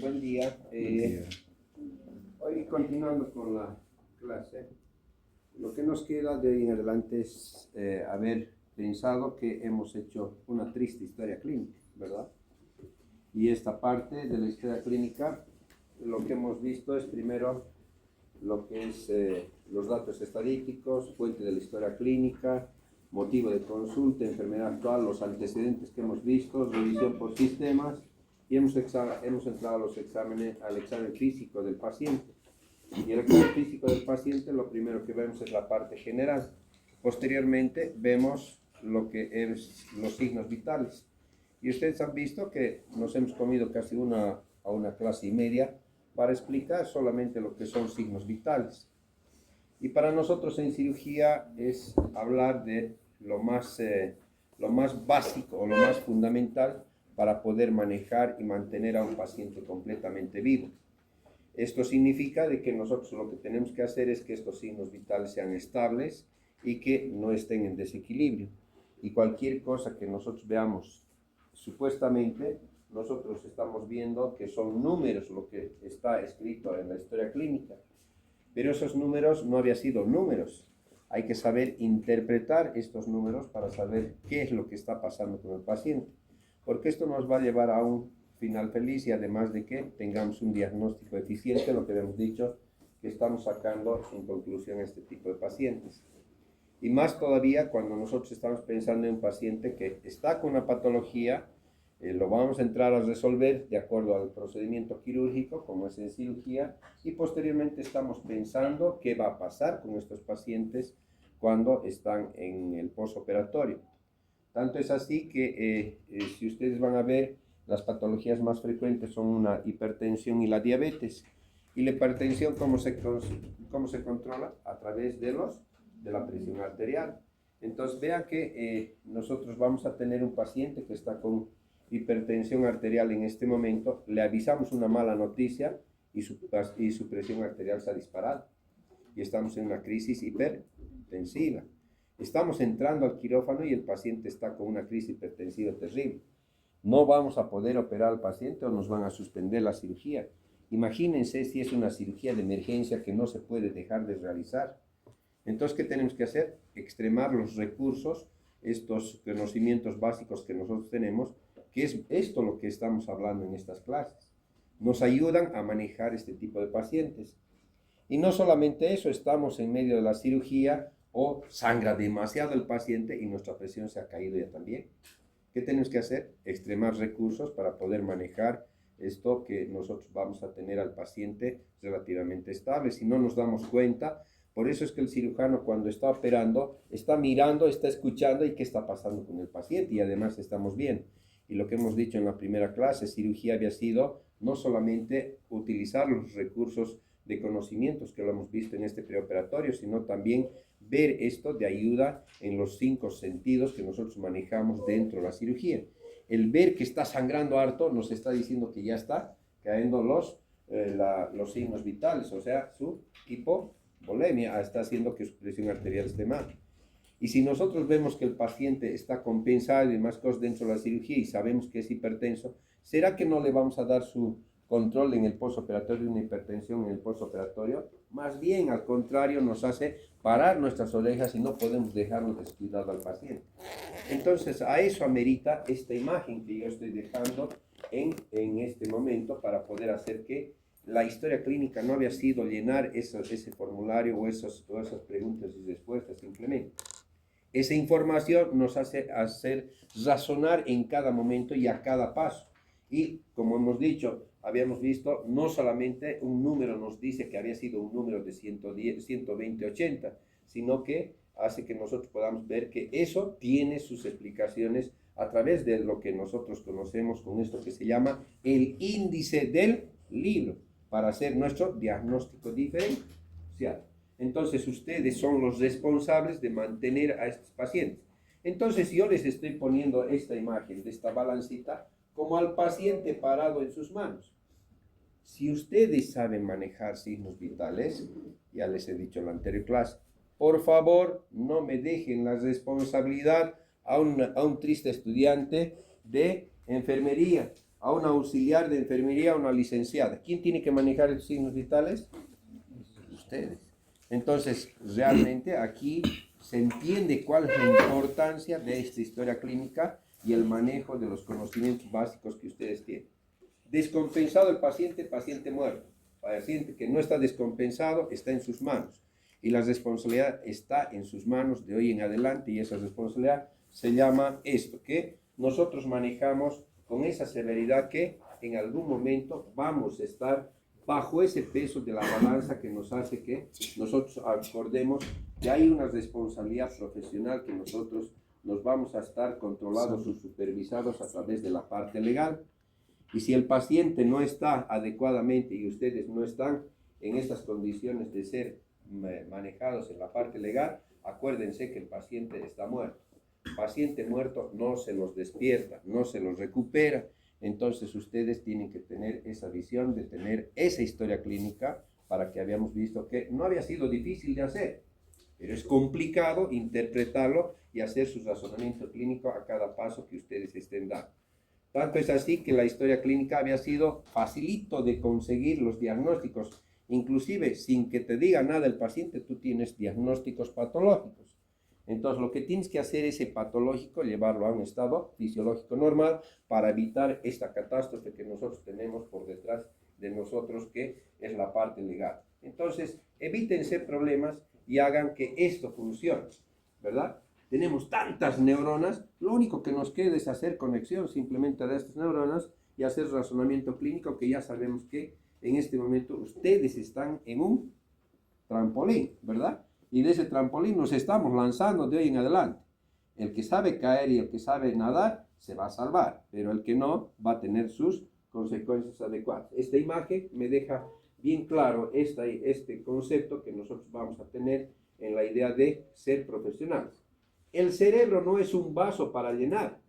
Buen día. Hoy continuando con la clase, lo que nos queda de ahí en adelante es haber pensado que hemos hecho una triste historia clínica, ¿verdad? Y esta parte de la historia clínica, lo que hemos visto es primero lo que es los datos estadísticos, fuente de la historia clínica, motivo de consulta, enfermedad actual, los antecedentes que hemos visto, revisión por sistemas, y hemos entrado a los al examen físico del paciente. Y el examen físico del paciente, lo primero que vemos es la parte general. Posteriormente vemos lo que es los signos vitales. Y ustedes han visto que nos hemos comido casi una clase y media para explicar solamente lo que son signos vitales. Y para nosotros en cirugía es hablar de lo más básico o lo más fundamental para poder manejar y mantener a un paciente completamente vivo. Esto significa de que nosotros lo que tenemos que hacer es que estos signos vitales sean estables y que no estén en desequilibrio. Y cualquier cosa que nosotros veamos, supuestamente, nosotros estamos viendo que son números lo que está escrito en la historia clínica. Pero esos números no habían sido números. Hay que saber interpretar estos números para saber qué es lo que está pasando con el paciente. Porque esto nos va a llevar a un final feliz y además de que tengamos un diagnóstico eficiente, lo que hemos dicho, que estamos sacando en conclusión este tipo de pacientes. Y más todavía cuando nosotros estamos pensando en un paciente que está con una patología, lo vamos a entrar a resolver de acuerdo al procedimiento quirúrgico, como es en cirugía, y posteriormente estamos pensando qué va a pasar con estos pacientes cuando están en el postoperatorio. Tanto es así que si ustedes van a ver, las patologías más frecuentes son la hipertensión y la diabetes. Y la hipertensión, ¿cómo se controla? A través de la presión arterial. Entonces vean que nosotros vamos a tener un paciente que está con hipertensión arterial en este momento, le avisamos una mala noticia y su presión arterial se ha disparado. Y estamos en una crisis hipertensiva. Estamos entrando al quirófano y el paciente está con una crisis hipertensiva terrible. No vamos a poder operar al paciente o nos van a suspender la cirugía. Imagínense si es una cirugía de emergencia que no se puede dejar de realizar. Entonces, ¿qué tenemos que hacer? Extremar los recursos, estos conocimientos básicos que nosotros tenemos, que es esto lo que estamos hablando en estas clases. Nos ayudan a manejar este tipo de pacientes. Y no solamente eso, estamos en medio de la cirugía o sangra demasiado el paciente y nuestra presión se ha caído ya también. ¿Qué tenemos que hacer? Extremar recursos para poder manejar esto que nosotros vamos a tener al paciente relativamente estable. Si no nos damos cuenta, por eso es que el cirujano cuando está operando, está mirando, está escuchando y qué está pasando con el paciente y además estamos bien. Y lo que hemos dicho en la primera clase, cirugía había sido no solamente utilizar los recursos de conocimientos que lo hemos visto en este preoperatorio, sino también ver esto de ayuda en los 5 sentidos que nosotros manejamos dentro de la cirugía. El ver que está sangrando harto nos está diciendo que ya está cayendo los signos vitales, o sea, su hipovolemia está haciendo que su presión arterial esté mal. Y si nosotros vemos que el paciente está compensado y más cosas dentro de la cirugía y sabemos que es hipertenso, ¿será que no le vamos a dar su control en el postoperatorio, una hipertensión en el postoperatorio? Más bien, al contrario, nos hace parar nuestras orejas y no podemos dejarnos descuidado al paciente. Entonces, a eso amerita esta imagen que yo estoy dejando en este momento para poder hacer que la historia clínica no había sido llenar ese formulario o esas preguntas y respuestas simplemente. Esa información nos hace hacer razonar en cada momento y a cada paso. Y como hemos dicho, habíamos visto, no solamente un número nos dice que había sido un número de 110, 120, 80, sino que hace que nosotros podamos ver que eso tiene sus explicaciones a través de lo que nosotros conocemos con esto que se llama el índice del libro, para hacer nuestro diagnóstico diferencial. Entonces, ustedes son los responsables de mantener a estos pacientes. Entonces, yo les estoy poniendo esta imagen de esta balancita como al paciente parado en sus manos. Si ustedes saben manejar signos vitales, ya les he dicho en la anterior clase, por favor, no me dejen la responsabilidad a un triste estudiante de enfermería a una auxiliar de enfermería, a una licenciada. ¿Quién tiene que manejar los signos vitales? Ustedes. Entonces, realmente aquí se entiende cuál es la importancia de esta historia clínica y el manejo de los conocimientos básicos que ustedes tienen. Descompensado el paciente, paciente muerto. Paciente que no está descompensado está en sus manos. Y la responsabilidad está en sus manos de hoy en adelante, y esa responsabilidad se llama esto, que nosotros manejamos con esa severidad que en algún momento vamos a estar bajo ese peso de la balanza que nos hace que nosotros acordemos que hay una responsabilidad profesional que nosotros nos vamos a estar controlados o supervisados a través de la parte legal. Y si el paciente no está adecuadamente y ustedes no están en estas condiciones de ser manejados en la parte legal, acuérdense que el paciente está muerto. El paciente muerto no se los despierta, no se los recupera. Entonces ustedes tienen que tener esa visión de tener esa historia clínica para que habíamos visto que no había sido difícil de hacer, pero es complicado interpretarlo y hacer su razonamiento clínico a cada paso que ustedes estén dando. Tanto es así que la historia clínica había sido facilito de conseguir los diagnósticos. Inclusive, sin que te diga nada el paciente, tú tienes diagnósticos patológicos. Entonces, lo que tienes que hacer es ese patológico, llevarlo a un estado fisiológico normal para evitar esta catástrofe que nosotros tenemos por detrás de nosotros, que es la parte legal. Entonces, evítense problemas y hagan que esto funcione, ¿verdad? Tenemos tantas neuronas, lo único que nos queda es hacer conexión simplemente de estas neuronas y hacer razonamiento clínico, que ya sabemos que en este momento ustedes están en un trampolín, ¿verdad? Y de ese trampolín nos estamos lanzando de hoy en adelante. El que sabe caer y el que sabe nadar se va a salvar, pero el que no va a tener sus consecuencias adecuadas. Esta imagen me deja bien claro este concepto que nosotros vamos a tener en la idea de ser profesionales. El cerebro no es un vaso para llenar,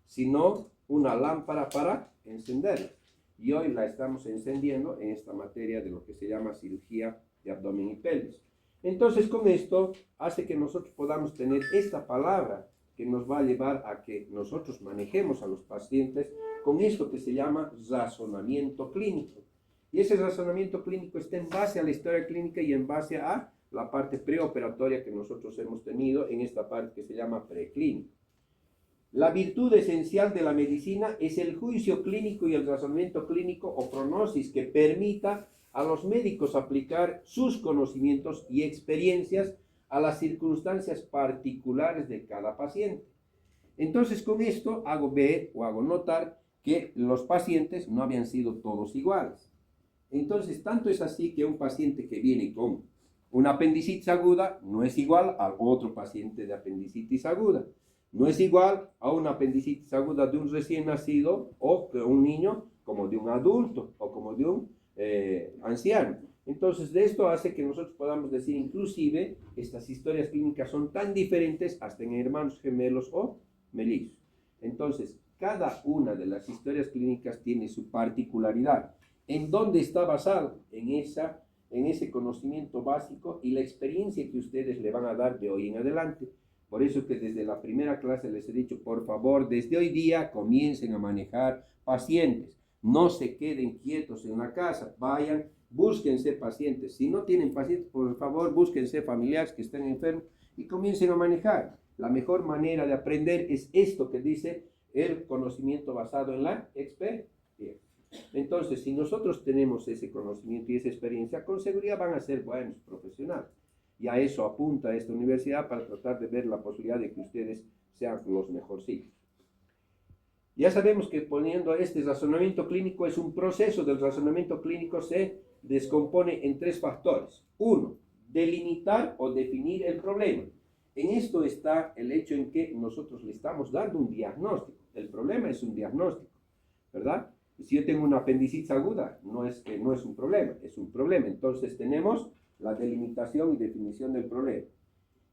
sino una lámpara para encender. Y hoy la estamos encendiendo en esta materia de lo que se llama cirugía de abdomen y pelvis. Entonces, con esto hace que nosotros podamos tener esta palabra que nos va a llevar a que nosotros manejemos a los pacientes con esto que se llama razonamiento clínico. Y ese razonamiento clínico está en base a la historia clínica y en base a la parte preoperatoria que nosotros hemos tenido en esta parte que se llama preclínico. La virtud esencial de la medicina es el juicio clínico y el razonamiento clínico o prognosis que permita a los médicos aplicar sus conocimientos y experiencias a las circunstancias particulares de cada paciente. Entonces, con esto hago ver o hago notar que los pacientes no habían sido todos iguales. Entonces, tanto es así que un paciente que viene con una apendicitis aguda no es igual al otro paciente de apendicitis aguda. No es igual a una apendicitis aguda de un recién nacido o de un niño como de un adulto o como de un anciano. Entonces, de esto hace que nosotros podamos decir, inclusive, estas historias clínicas son tan diferentes hasta en hermanos gemelos o mellizos. Entonces, cada una de las historias clínicas tiene su particularidad. ¿En dónde está basado? En ese conocimiento básico y la experiencia que ustedes le van a dar de hoy en adelante. Por eso que desde la primera clase les he dicho, por favor, desde hoy día comiencen a manejar pacientes. No se queden quietos en la casa, vayan, búsquense pacientes. Si no tienen pacientes, por favor, búsquense familiares que estén enfermos y comiencen a manejar. La mejor manera de aprender es esto que dice el conocimiento basado en la experiencia. Entonces, si nosotros tenemos ese conocimiento y esa experiencia, con seguridad van a ser buenos profesionales. Y a eso apunta esta universidad para tratar de ver la posibilidad de que ustedes sean los mejorcitos. Ya sabemos que poniendo este razonamiento clínico es un proceso. Del razonamiento clínico se descompone en tres factores. Uno, delimitar o definir el problema. En esto está el hecho en que nosotros le estamos dando un diagnóstico. El problema es un diagnóstico, ¿verdad? Si yo tengo una apendicitis aguda, no es un problema, es un problema. Entonces tenemos la delimitación y definición del problema.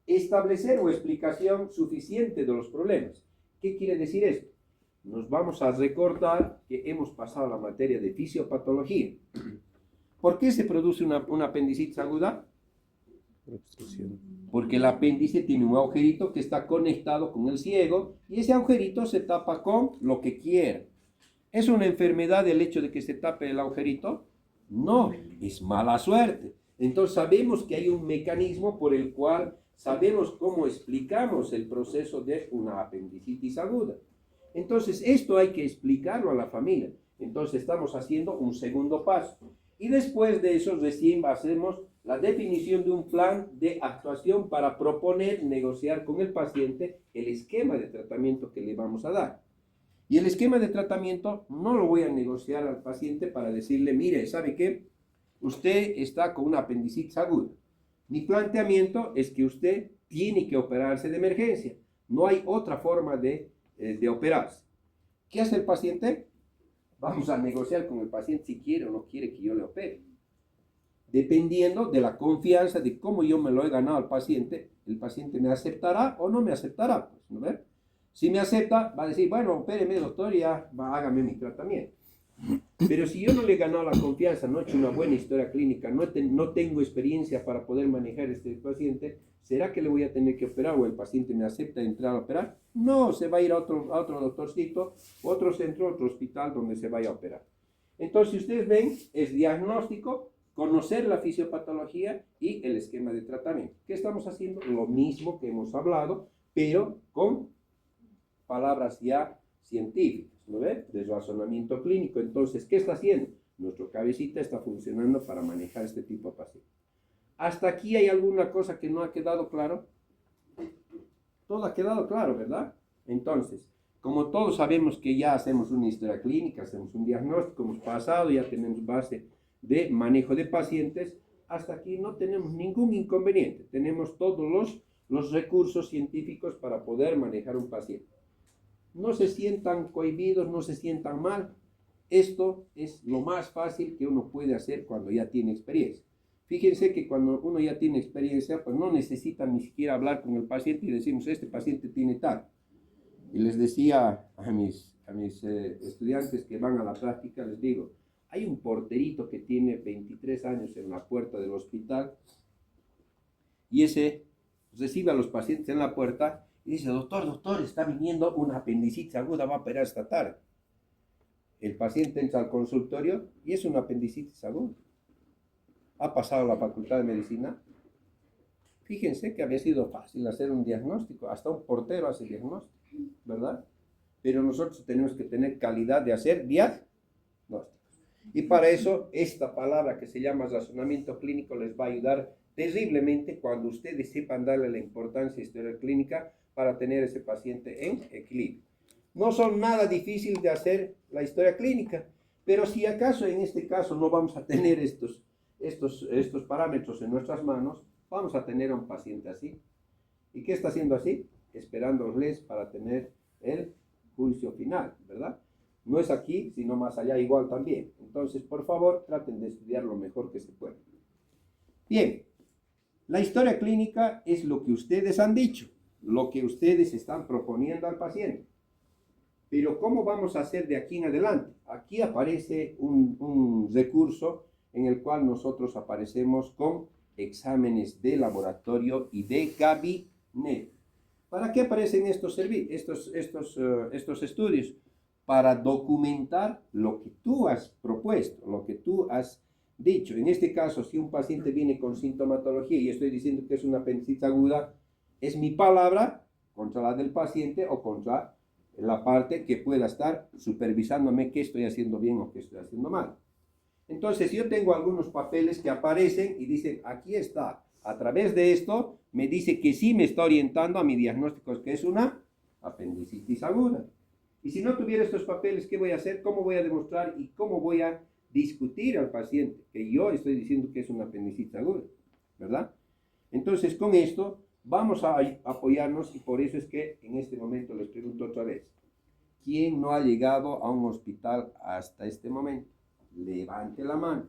Establecer o explicación suficiente de los problemas. ¿Qué quiere decir esto? Nos vamos a recordar que hemos pasado la materia de fisiopatología. ¿Por qué se produce una apendicitis aguda? Porque el apéndice tiene un agujerito que está conectado con el ciego y ese agujerito se tapa con lo que quiera. ¿Es una enfermedad el hecho de que se tape el agujerito? No, es mala suerte. Entonces sabemos que hay un mecanismo por el cual sabemos cómo explicamos el proceso de una apendicitis aguda. Entonces esto hay que explicarlo a la familia. Entonces estamos haciendo un segundo paso. Y después de eso recién hacemos la definición de un plan de actuación para proponer, negociar con el paciente el esquema de tratamiento que le vamos a dar. Y el esquema de tratamiento no lo voy a negociar al paciente para decirle, mire, ¿sabe qué? Usted está con una apendicitis aguda. Mi planteamiento es que usted tiene que operarse de emergencia. No hay otra forma de operarse. ¿Qué hace el paciente? Vamos a negociar con el paciente si quiere o no quiere que yo le opere. Dependiendo de la confianza de cómo yo me lo he ganado al paciente, el paciente me aceptará o no me aceptará. Pues, ¿no ve? Si me acepta, va a decir, bueno, opéreme, doctor, y ya hágame mi tratamiento. Pero si yo no le he ganado la confianza, no he hecho una buena historia clínica, no tengo experiencia para poder manejar este paciente, ¿será que le voy a tener que operar o el paciente me acepta entrar a operar? No, se va a ir a otro doctorcito, otro centro, otro hospital donde se vaya a operar. Entonces, si ustedes ven, es diagnóstico, conocer la fisiopatología y el esquema de tratamiento. ¿Qué estamos haciendo? Lo mismo que hemos hablado, pero con palabras ya científicas, ¿no ve? De razonamiento clínico. Entonces, ¿qué está haciendo? Nuestro cabecita está funcionando para manejar este tipo de pacientes. ¿Hasta aquí hay alguna cosa que no ha quedado claro? Todo ha quedado claro, ¿verdad? Entonces, como todos sabemos que ya hacemos una historia clínica, hacemos un diagnóstico, hemos pasado, ya tenemos base de manejo de pacientes, hasta aquí no tenemos ningún inconveniente. Tenemos todos los recursos científicos para poder manejar un paciente. No se sientan cohibidos, no se sientan mal. Esto es lo más fácil que uno puede hacer cuando ya tiene experiencia. Fíjense que cuando uno ya tiene experiencia, pues no necesita ni siquiera hablar con el paciente y decimos, este paciente tiene tal. Y les decía a mis estudiantes que van a la práctica, les digo, hay un porterito que tiene 23 años en la puerta del hospital y ese recibe a los pacientes en la puerta y dice, doctor, está viniendo una apendicitis aguda, va a operar esta tarde. El paciente entra al consultorio y es una apendicitis aguda. Ha pasado la facultad de medicina. Fíjense que había sido fácil hacer un diagnóstico, hasta un portero hace diagnóstico, ¿verdad? Pero nosotros tenemos que tener calidad de hacer diagnósticos. Y para eso, esta palabra que se llama razonamiento clínico les va a ayudar terriblemente cuando ustedes sepan darle la importancia a historia clínica para tener ese paciente en equilibrio. No son nada difícil de hacer la historia clínica, pero si acaso en este caso no vamos a tener estos parámetros en nuestras manos, vamos a tener a un paciente así. ¿Y qué está haciendo así? Esperándoles para tener el juicio final, ¿verdad? No es aquí, sino más allá igual también. Entonces, por favor, traten de estudiar lo mejor que se pueda. Bien, la historia clínica es lo que ustedes han dicho, lo que ustedes están proponiendo al paciente. Pero ¿cómo vamos a hacer de aquí en adelante? Aquí aparece un recurso en el cual nosotros aparecemos con exámenes de laboratorio y de gabinete. ¿Para qué aparecen estos estudios? Para documentar lo que tú has propuesto, lo que tú has dicho. En este caso, si un paciente viene con sintomatología y estoy diciendo que es una apendicitis aguda, es mi palabra contra la del paciente o contra la parte que pueda estar supervisándome qué estoy haciendo bien o qué estoy haciendo mal. Entonces, yo tengo algunos papeles que aparecen y dicen, aquí está. A través de esto, me dice que sí me está orientando a mi diagnóstico, que es una apendicitis aguda. Y si no tuviera estos papeles, ¿qué voy a hacer? ¿Cómo voy a demostrar y cómo voy a discutir al paciente que yo estoy diciendo que es una apendicitis aguda? ¿Verdad? Entonces, con esto vamos a apoyarnos y por eso es que en este momento les pregunto otra vez. ¿Quién no ha llegado a un hospital hasta este momento? Levante la mano.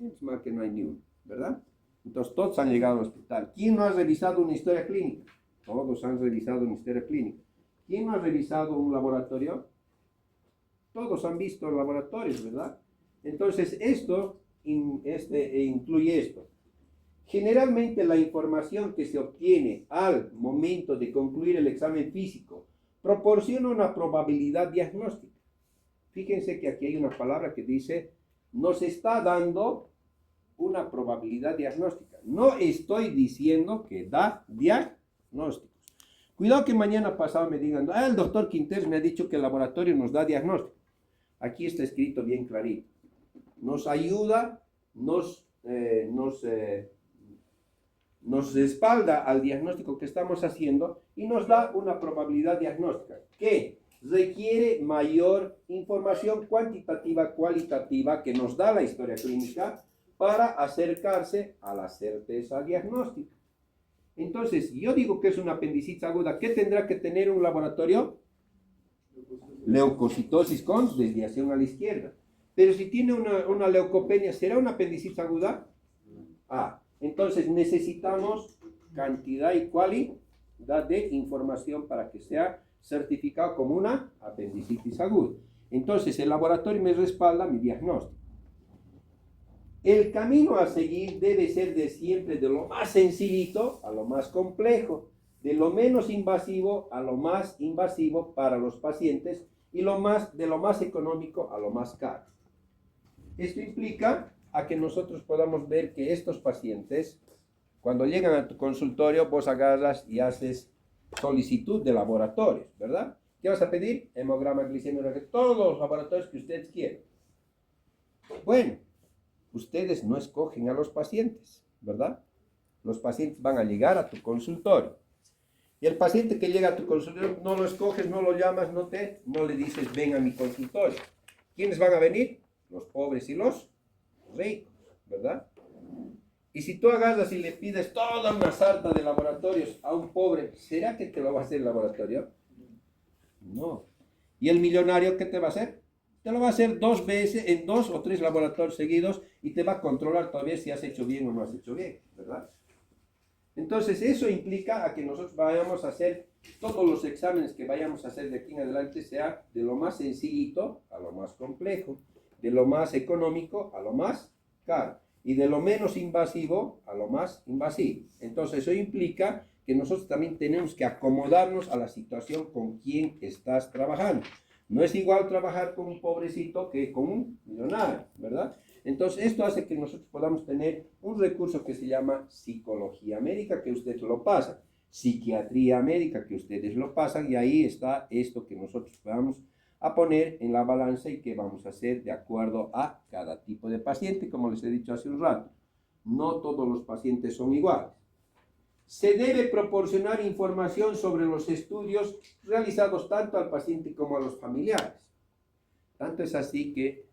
Es más que no hay ni uno, ¿verdad? Entonces todos han llegado al hospital. ¿Quién no ha revisado una historia clínica? Todos han revisado una historia clínica. ¿Quién no ha revisado un laboratorio? Todos han visto laboratorios, ¿verdad? Entonces esto incluye esto. Generalmente la información que se obtiene al momento de concluir el examen físico proporciona una probabilidad diagnóstica. Fíjense que aquí hay una palabra que dice, nos está dando una probabilidad diagnóstica. No estoy diciendo que da diagnósticos. Cuidado que mañana pasado me digan, el doctor Quintero me ha dicho que el laboratorio nos da diagnóstico. Aquí está escrito bien clarito. Nos ayuda, nos respalda al diagnóstico que estamos haciendo y nos da una probabilidad diagnóstica que requiere mayor información cuantitativa, cualitativa que nos da la historia clínica para acercarse a la certeza diagnóstica. Entonces, yo digo que es una apendicitis aguda. ¿Qué tendrá que tener un laboratorio? Leucocitosis con desviación a la izquierda. Pero si tiene una leucopenia, ¿será una apendicitis aguda? Entonces necesitamos cantidad y calidad de información para que sea certificado como una apendicitis aguda. Entonces el laboratorio me respalda mi diagnóstico. El camino a seguir debe ser de siempre de lo más sencillito a lo más complejo, de lo menos invasivo a lo más invasivo para los pacientes y de lo más económico a lo más caro. Esto implica a que nosotros podamos ver que estos pacientes, cuando llegan a tu consultorio, vos agarras y haces solicitud de laboratorios, ¿verdad? ¿Qué vas a pedir? Hemograma, glicemia, todos los laboratorios que ustedes quieran. Bueno, ustedes no escogen a los pacientes, ¿verdad? Los pacientes van a llegar a tu consultorio. Y el paciente que llega a tu consultorio, no lo escoges, no lo llamas, no le dices, ven a mi consultorio. ¿Quiénes van a venir? Los pobres y los ricos, ¿verdad? Y si tú agarras y le pides toda una sarta de laboratorios a un pobre, ¿será que te lo va a hacer el laboratorio? No. ¿Y el millonario qué te va a hacer? Te lo va a hacer 2 veces, en 2 o 3 laboratorios seguidos, y te va a controlar todavía si has hecho bien o no has hecho bien, ¿verdad? Entonces eso implica a que nosotros vayamos a hacer todos los exámenes que vayamos a hacer de aquí en adelante, sea de lo más sencillito a lo más complejo, de lo más económico a lo más caro y de lo menos invasivo a lo más invasivo. Entonces eso implica que nosotros también tenemos que acomodarnos a la situación con quien estás trabajando. No es igual trabajar con un pobrecito que con un millonario, ¿verdad? Entonces esto hace que nosotros podamos tener un recurso que se llama psicología médica, que ustedes lo pasan, psiquiatría médica, que ustedes lo pasan, y ahí está esto que nosotros vamos a poner en la balanza y que vamos a hacer de acuerdo a cada tipo de paciente, como les he dicho hace un rato. No todos los pacientes son iguales. Se debe proporcionar información sobre los estudios realizados tanto al paciente como a los familiares. Tanto es así que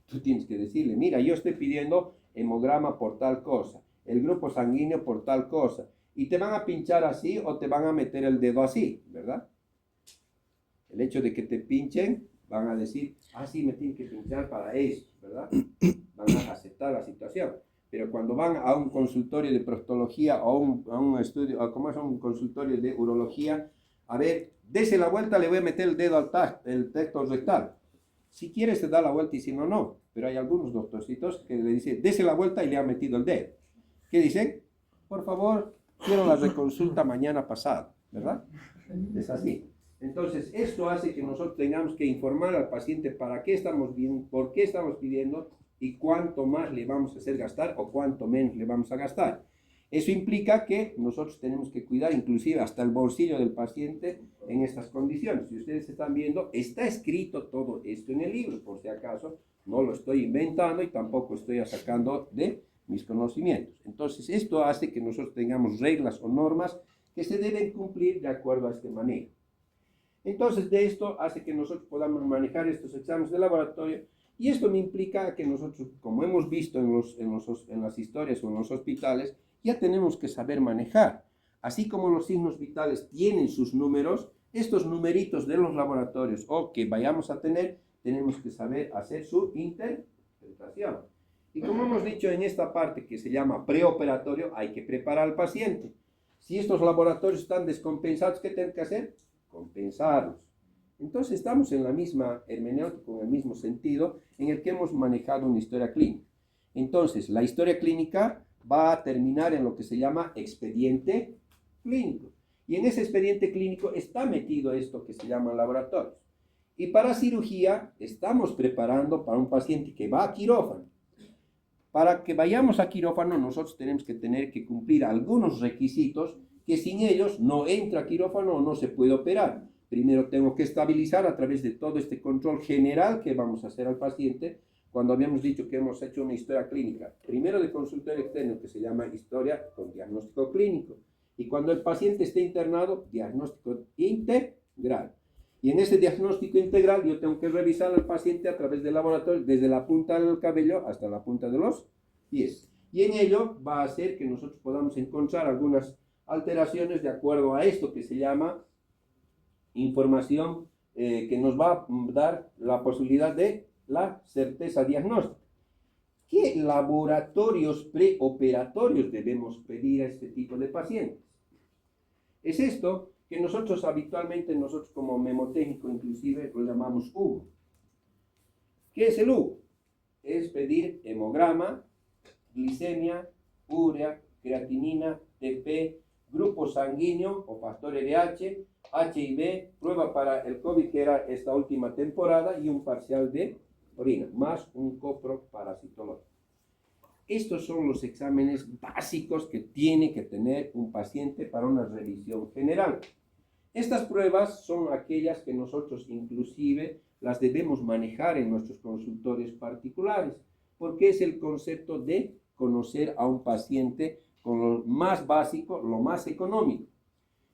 tú tienes que decirle, mira, yo estoy pidiendo hemograma por tal cosa, el grupo sanguíneo por tal cosa, y te van a pinchar así o te van a meter el dedo así, ¿verdad? El hecho de que te pinchen, van a decir, sí, me tienen que pinchar para eso, ¿verdad? Van a aceptar la situación. Pero cuando van a un consultorio de proctología o a un estudio, o como es un consultorio de urología, a ver, dese la vuelta, le voy a meter el dedo al tacto rectal. Si quieres te da la vuelta y si no, no. Pero hay algunos doctorcitos que le dicen, dese la vuelta y le han metido el dedo. ¿Qué dicen? Por favor, quiero la reconsulta mañana pasado, ¿verdad? Es así. Entonces, esto hace que nosotros tengamos que informar al paciente para qué estamos viendo, por qué estamos pidiendo y cuánto más le vamos a hacer gastar o cuánto menos le vamos a gastar. Eso implica que nosotros tenemos que cuidar inclusive hasta el bolsillo del paciente en estas condiciones. Si ustedes están viendo, está escrito todo esto en el libro, por si acaso no lo estoy inventando y tampoco estoy sacando de mis conocimientos. Entonces, esto hace que nosotros tengamos reglas o normas que se deben cumplir de acuerdo a este manejo. Entonces, de esto hace que nosotros podamos manejar estos exámenes de laboratorio, y esto me implica que nosotros, como hemos visto en las historias o en los hospitales, ya tenemos que saber manejar. Así como los signos vitales tienen sus números, estos numeritos de los laboratorios o que vayamos a tener, tenemos que saber hacer su interpretación. Y como hemos dicho en esta parte que se llama preoperatorio, hay que preparar al paciente. Si estos laboratorios están descompensados, ¿qué tienen que hacer? Compensarlos. Entonces estamos en la misma hermenéutica, en el mismo sentido en el que hemos manejado una historia clínica. Entonces, la historia clínica va a terminar en lo que se llama expediente clínico. Y en ese expediente clínico está metido esto que se llama laboratorios. Y para cirugía estamos preparando para un paciente que va a quirófano. Para que vayamos a quirófano nosotros tenemos que tener que cumplir algunos requisitos que sin ellos no entra a quirófano o no se puede operar. Primero tengo que estabilizar a través de todo este control general que vamos a hacer al paciente. Cuando habíamos dicho que hemos hecho una historia clínica, primero de consultorio externo, que se llama historia con diagnóstico clínico. Y cuando el paciente esté internado, diagnóstico integral. Y en ese diagnóstico integral yo tengo que revisar al paciente a través del laboratorio, desde la punta del cabello hasta la punta de los pies. Y en ello va a hacer que nosotros podamos encontrar algunas alteraciones de acuerdo a esto que se llama información que nos va a dar la posibilidad de la certeza diagnóstica. ¿Qué laboratorios preoperatorios debemos pedir a este tipo de pacientes? Es esto que nosotros habitualmente, nosotros como memotécnico inclusive lo llamamos HUGO. ¿Qué es el HUGO? Es pedir hemograma, glicemia, urea, creatinina, TP, grupo sanguíneo o factor RH, HIV, prueba para el COVID que era esta última temporada y un parcial de orina, más un coproparasitológico. Estos son los exámenes básicos que tiene que tener un paciente para una revisión general. Estas pruebas son aquellas que nosotros inclusive las debemos manejar en nuestros consultorios particulares, porque es el concepto de conocer a un paciente con lo más básico, lo más económico.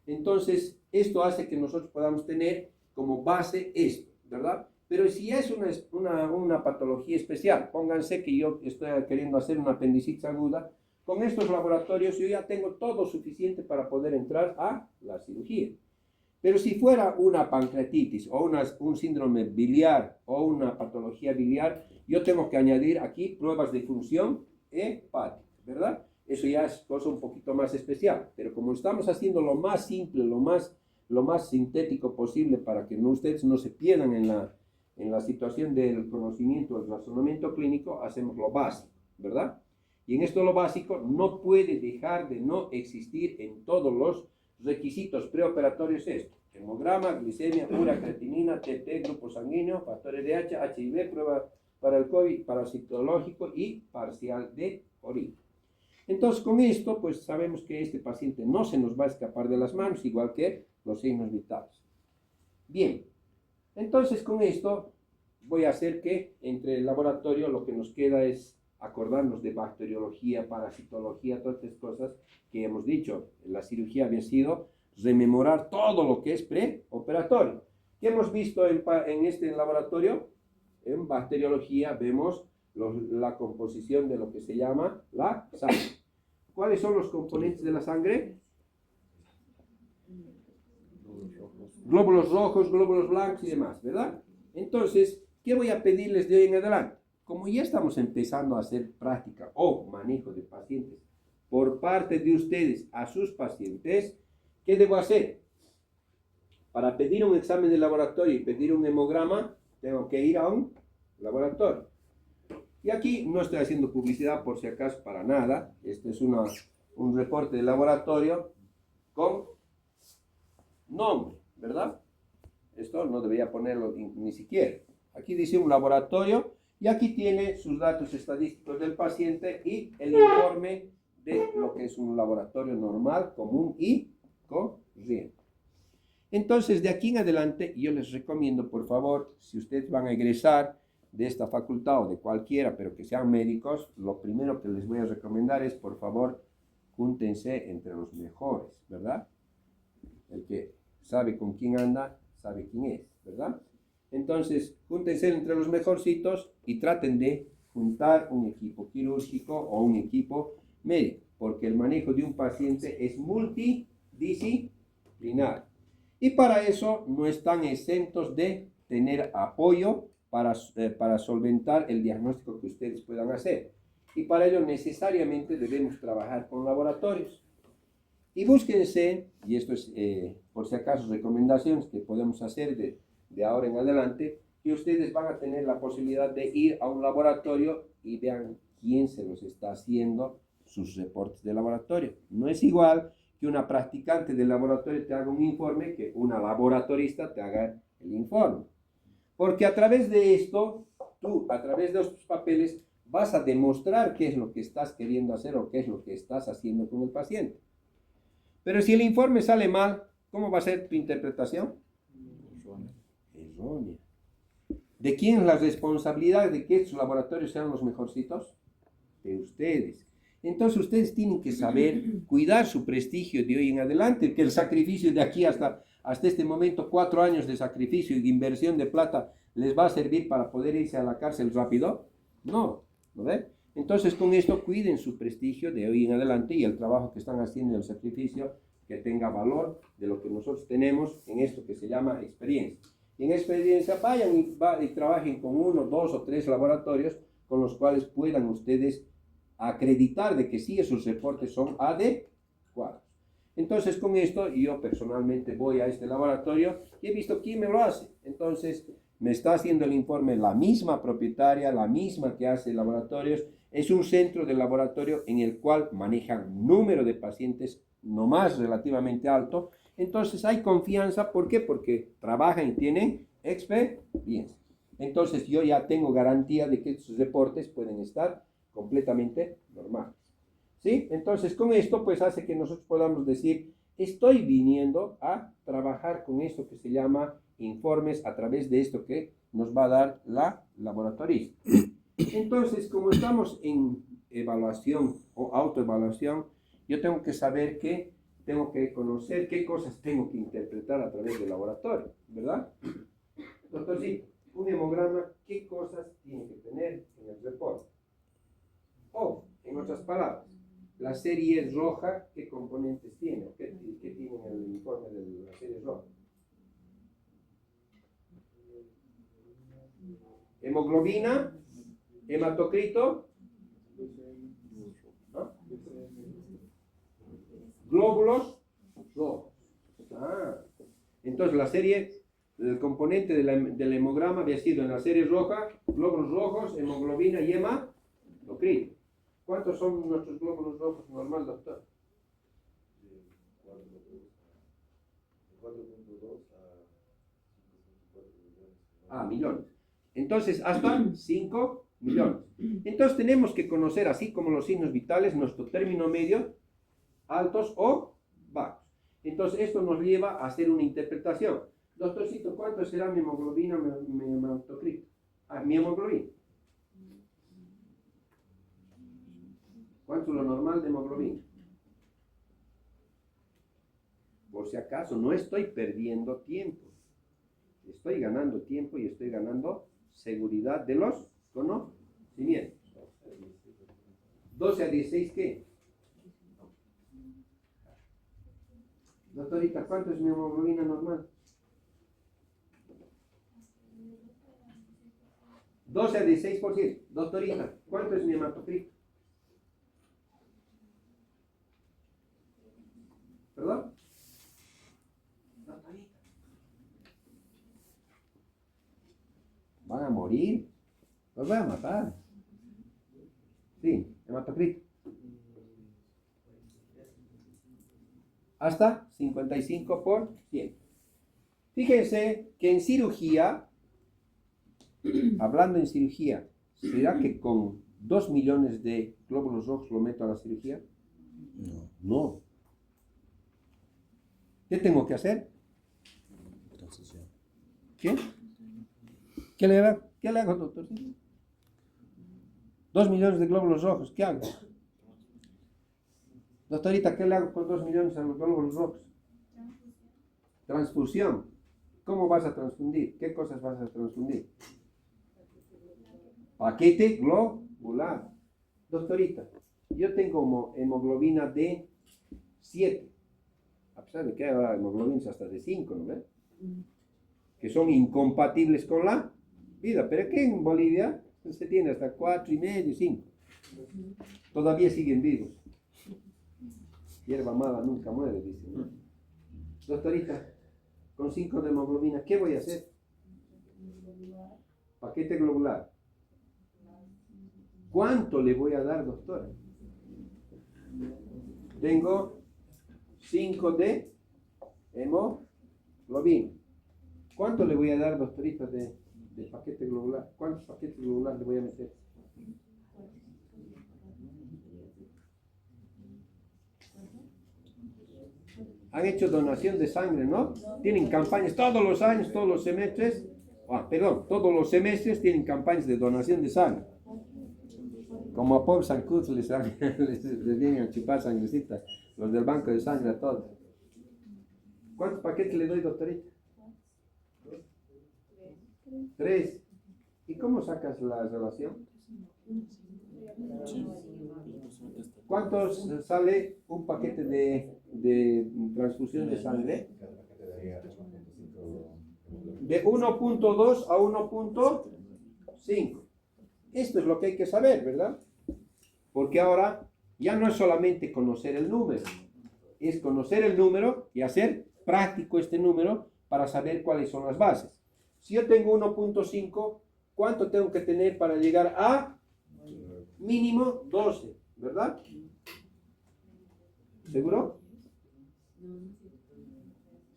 Entonces, esto hace que nosotros podamos tener como base esto, ¿verdad? Pero si es una patología especial, pónganse que yo estoy queriendo hacer una apendicitis aguda, con estos laboratorios yo ya tengo todo suficiente para poder entrar a la cirugía. Pero si fuera una pancreatitis o un síndrome biliar o una patología biliar, yo tengo que añadir aquí pruebas de función hepática, ¿verdad? Eso ya es cosa un poquito más especial, pero como estamos haciendo lo más simple, lo más sintético posible para que ustedes no se pierdan en la situación del conocimiento, del razonamiento clínico, hacemos lo básico, ¿verdad? Y en esto lo básico no puede dejar de no existir en todos los requisitos preoperatorios esto: hemograma, glicemia, urea, creatinina, TT, grupo sanguíneo, factor RH, HIV, prueba para el COVID, parasitológico y parcial de orina. Entonces, con esto, pues sabemos que este paciente no se nos va a escapar de las manos, igual que los signos vitales. Bien, entonces con esto voy a hacer que entre el laboratorio lo que nos queda es acordarnos de bacteriología, parasitología, todas estas cosas que hemos dicho. La cirugía había sido rememorar todo lo que es preoperatorio. ¿Qué hemos visto en este laboratorio? En bacteriología vemos la composición de lo que se llama la sangre. ¿Cuáles son los componentes de la sangre? Glóbulos rojos, glóbulos blancos y demás, ¿verdad? Entonces, ¿qué voy a pedirles de hoy en adelante? Como ya estamos empezando a hacer práctica o manejo de pacientes por parte de ustedes a sus pacientes, ¿qué debo hacer? Para pedir un examen de laboratorio y pedir un hemograma, tengo que ir a un laboratorio. Y aquí no estoy haciendo publicidad por si acaso para nada. Este es un reporte de laboratorio con nombre, ¿verdad? Esto no debería ponerlo ni siquiera. Aquí dice un laboratorio y aquí tiene sus datos estadísticos del paciente y el informe de lo que es un laboratorio normal, común y corriente. Entonces, de aquí en adelante, yo les recomiendo, por favor, si ustedes van a egresar de esta facultad o de cualquiera, pero que sean médicos, lo primero que les voy a recomendar es, por favor, júntense entre los mejores, ¿verdad? El que sabe con quién anda, sabe quién es, ¿verdad? Entonces, júntense entre los mejorcitos y traten de juntar un equipo quirúrgico o un equipo médico, porque el manejo de un paciente es multidisciplinar. Y para eso no están exentos de tener apoyo para solventar el diagnóstico que ustedes puedan hacer. Y para ello necesariamente debemos trabajar con laboratorios. Y búsquense, y esto es por si acaso recomendaciones que podemos hacer de ahora en adelante, que ustedes van a tener la posibilidad de ir a un laboratorio y vean quién se los está haciendo sus reportes de laboratorio. No es igual que una practicante del laboratorio te haga un informe que una laboratorista te haga el informe. Porque a través de esto, tú, a través de estos papeles, vas a demostrar qué es lo que estás queriendo hacer o qué es lo que estás haciendo con el paciente. Pero si el informe sale mal, ¿cómo va a ser tu interpretación? Errónea. ¿De quién es la responsabilidad de que estos laboratorios sean los mejorcitos? De ustedes. Entonces ustedes tienen que saber cuidar su prestigio de hoy en adelante, que el sacrificio de aquí hasta este momento, 4 años de sacrificio y de inversión de plata, ¿les va a servir para poder irse a la cárcel rápido? No, ¿no ven? Entonces con esto cuiden su prestigio de hoy en adelante y el trabajo que están haciendo, el sacrificio, que tenga valor de lo que nosotros tenemos en esto que se llama experiencia. Y en experiencia vayan y trabajen con 1, 2 o 3 laboratorios con los cuales puedan ustedes acreditar de que sí esos reportes son adecuados. Entonces con esto yo personalmente voy a este laboratorio y he visto quién me lo hace. Entonces me está haciendo el informe la misma propietaria, la misma que hace laboratorios. Es un centro de laboratorio en el cual manejan número de pacientes nomás relativamente alto. Entonces hay confianza. ¿Por qué? Porque trabajan y tienen experiencia. Entonces yo ya tengo garantía de que estos reportes pueden estar completamente normales. ¿Sí? Entonces con esto pues hace que nosotros podamos decir, estoy viniendo a trabajar con esto que se llama informes a través de esto que nos va a dar la laboratorista. Entonces, como estamos en evaluación o autoevaluación, yo tengo que saber que tengo que conocer qué cosas tengo que interpretar a través del laboratorio, ¿verdad? Doctor, sí, un hemograma, ¿qué cosas tiene que tener en el reporte? O, en otras palabras, la serie roja, ¿qué componentes tiene? ¿Qué tiene en el informe de la serie roja? Hemoglobina, hematocrito, ¿no? Glóbulos rojos. Entonces la serie, el componente del hemograma había sido en la serie roja, glóbulos rojos, hemoglobina y hematocrito. ¿Cuántos son nuestros glóbulos rojos normal, doctor? 4.2 a 5.4 millones. Millones. Entonces, hasta 5 millones. Entonces, tenemos que conocer, así como los signos vitales, nuestro término medio, altos o bajos. Entonces, esto nos lleva a hacer una interpretación. Doctorcito, ¿cuánto será mi hemoglobina, mi hematocrito? Mi hemoglobina. ¿Cuánto es lo normal de hemoglobina? Por si acaso, no estoy perdiendo tiempo. Estoy ganando tiempo y estoy ganando seguridad de los conocimientos. 12 a 16, ¿qué? Doctorita, ¿cuánto es mi hemoglobina normal? 12 a 16%. Doctorita, ¿cuánto es mi hematocrito? ¿Perdón? Doctorita. ¿Van a morir? Los voy a matar. Sí, hematocrito. Hasta 55%. Fíjense que en cirugía, hablando en cirugía, ¿será que con 2 millones de glóbulos rojos lo meto a la cirugía? No. ¿Qué tengo que hacer? Transfusión. ¿Qué? ¿Qué le hago, doctor? 2 millones de glóbulos rojos, ¿qué hago? Doctorita, ¿qué le hago con 2 millones a los glóbulos rojos? Transfusión. ¿Cómo vas a transfundir? ¿Qué cosas vas a transfundir? Paquete globular. Doctorita, yo tengo hemoglobina de 7. A pesar de que hay hemoglobinas hasta de 5, ¿no ves? Que son incompatibles con la vida. Pero aquí en Bolivia se tiene hasta 4,5, 5. Todavía siguen vivos. Hierba mala nunca muere, dicen, ¿no? Doctorita, con 5 de hemoglobina, ¿qué voy a hacer? Paquete globular. ¿Cuánto le voy a dar, doctora? Tengo 5 de hemoglobina. ¿Cuánto le voy a dar, doctorita, de de paquete globular. ¿Cuántos paquetes globulares le voy a meter? Han hecho donación de sangre, ¿no? Tienen campañas todos los años, todos los semestres. Todos los semestres tienen campañas de donación de sangre. Como a Paul Sancut les vienen a chupar sangrecita, los del banco de sangre a todos. ¿Cuántos paquetes le doy, doctorita? 3. ¿Y cómo sacas la relación? ¿Cuántos sale un paquete de transfusión de sangre? De 1.2 a 1.5. Esto es lo que hay que saber, ¿verdad? Porque ahora ya no es solamente conocer el número, es conocer el número y hacer práctico este número para saber cuáles son las bases. Si yo tengo 1.5, ¿cuánto tengo que tener para llegar a mínimo 12? ¿Verdad? ¿Seguro?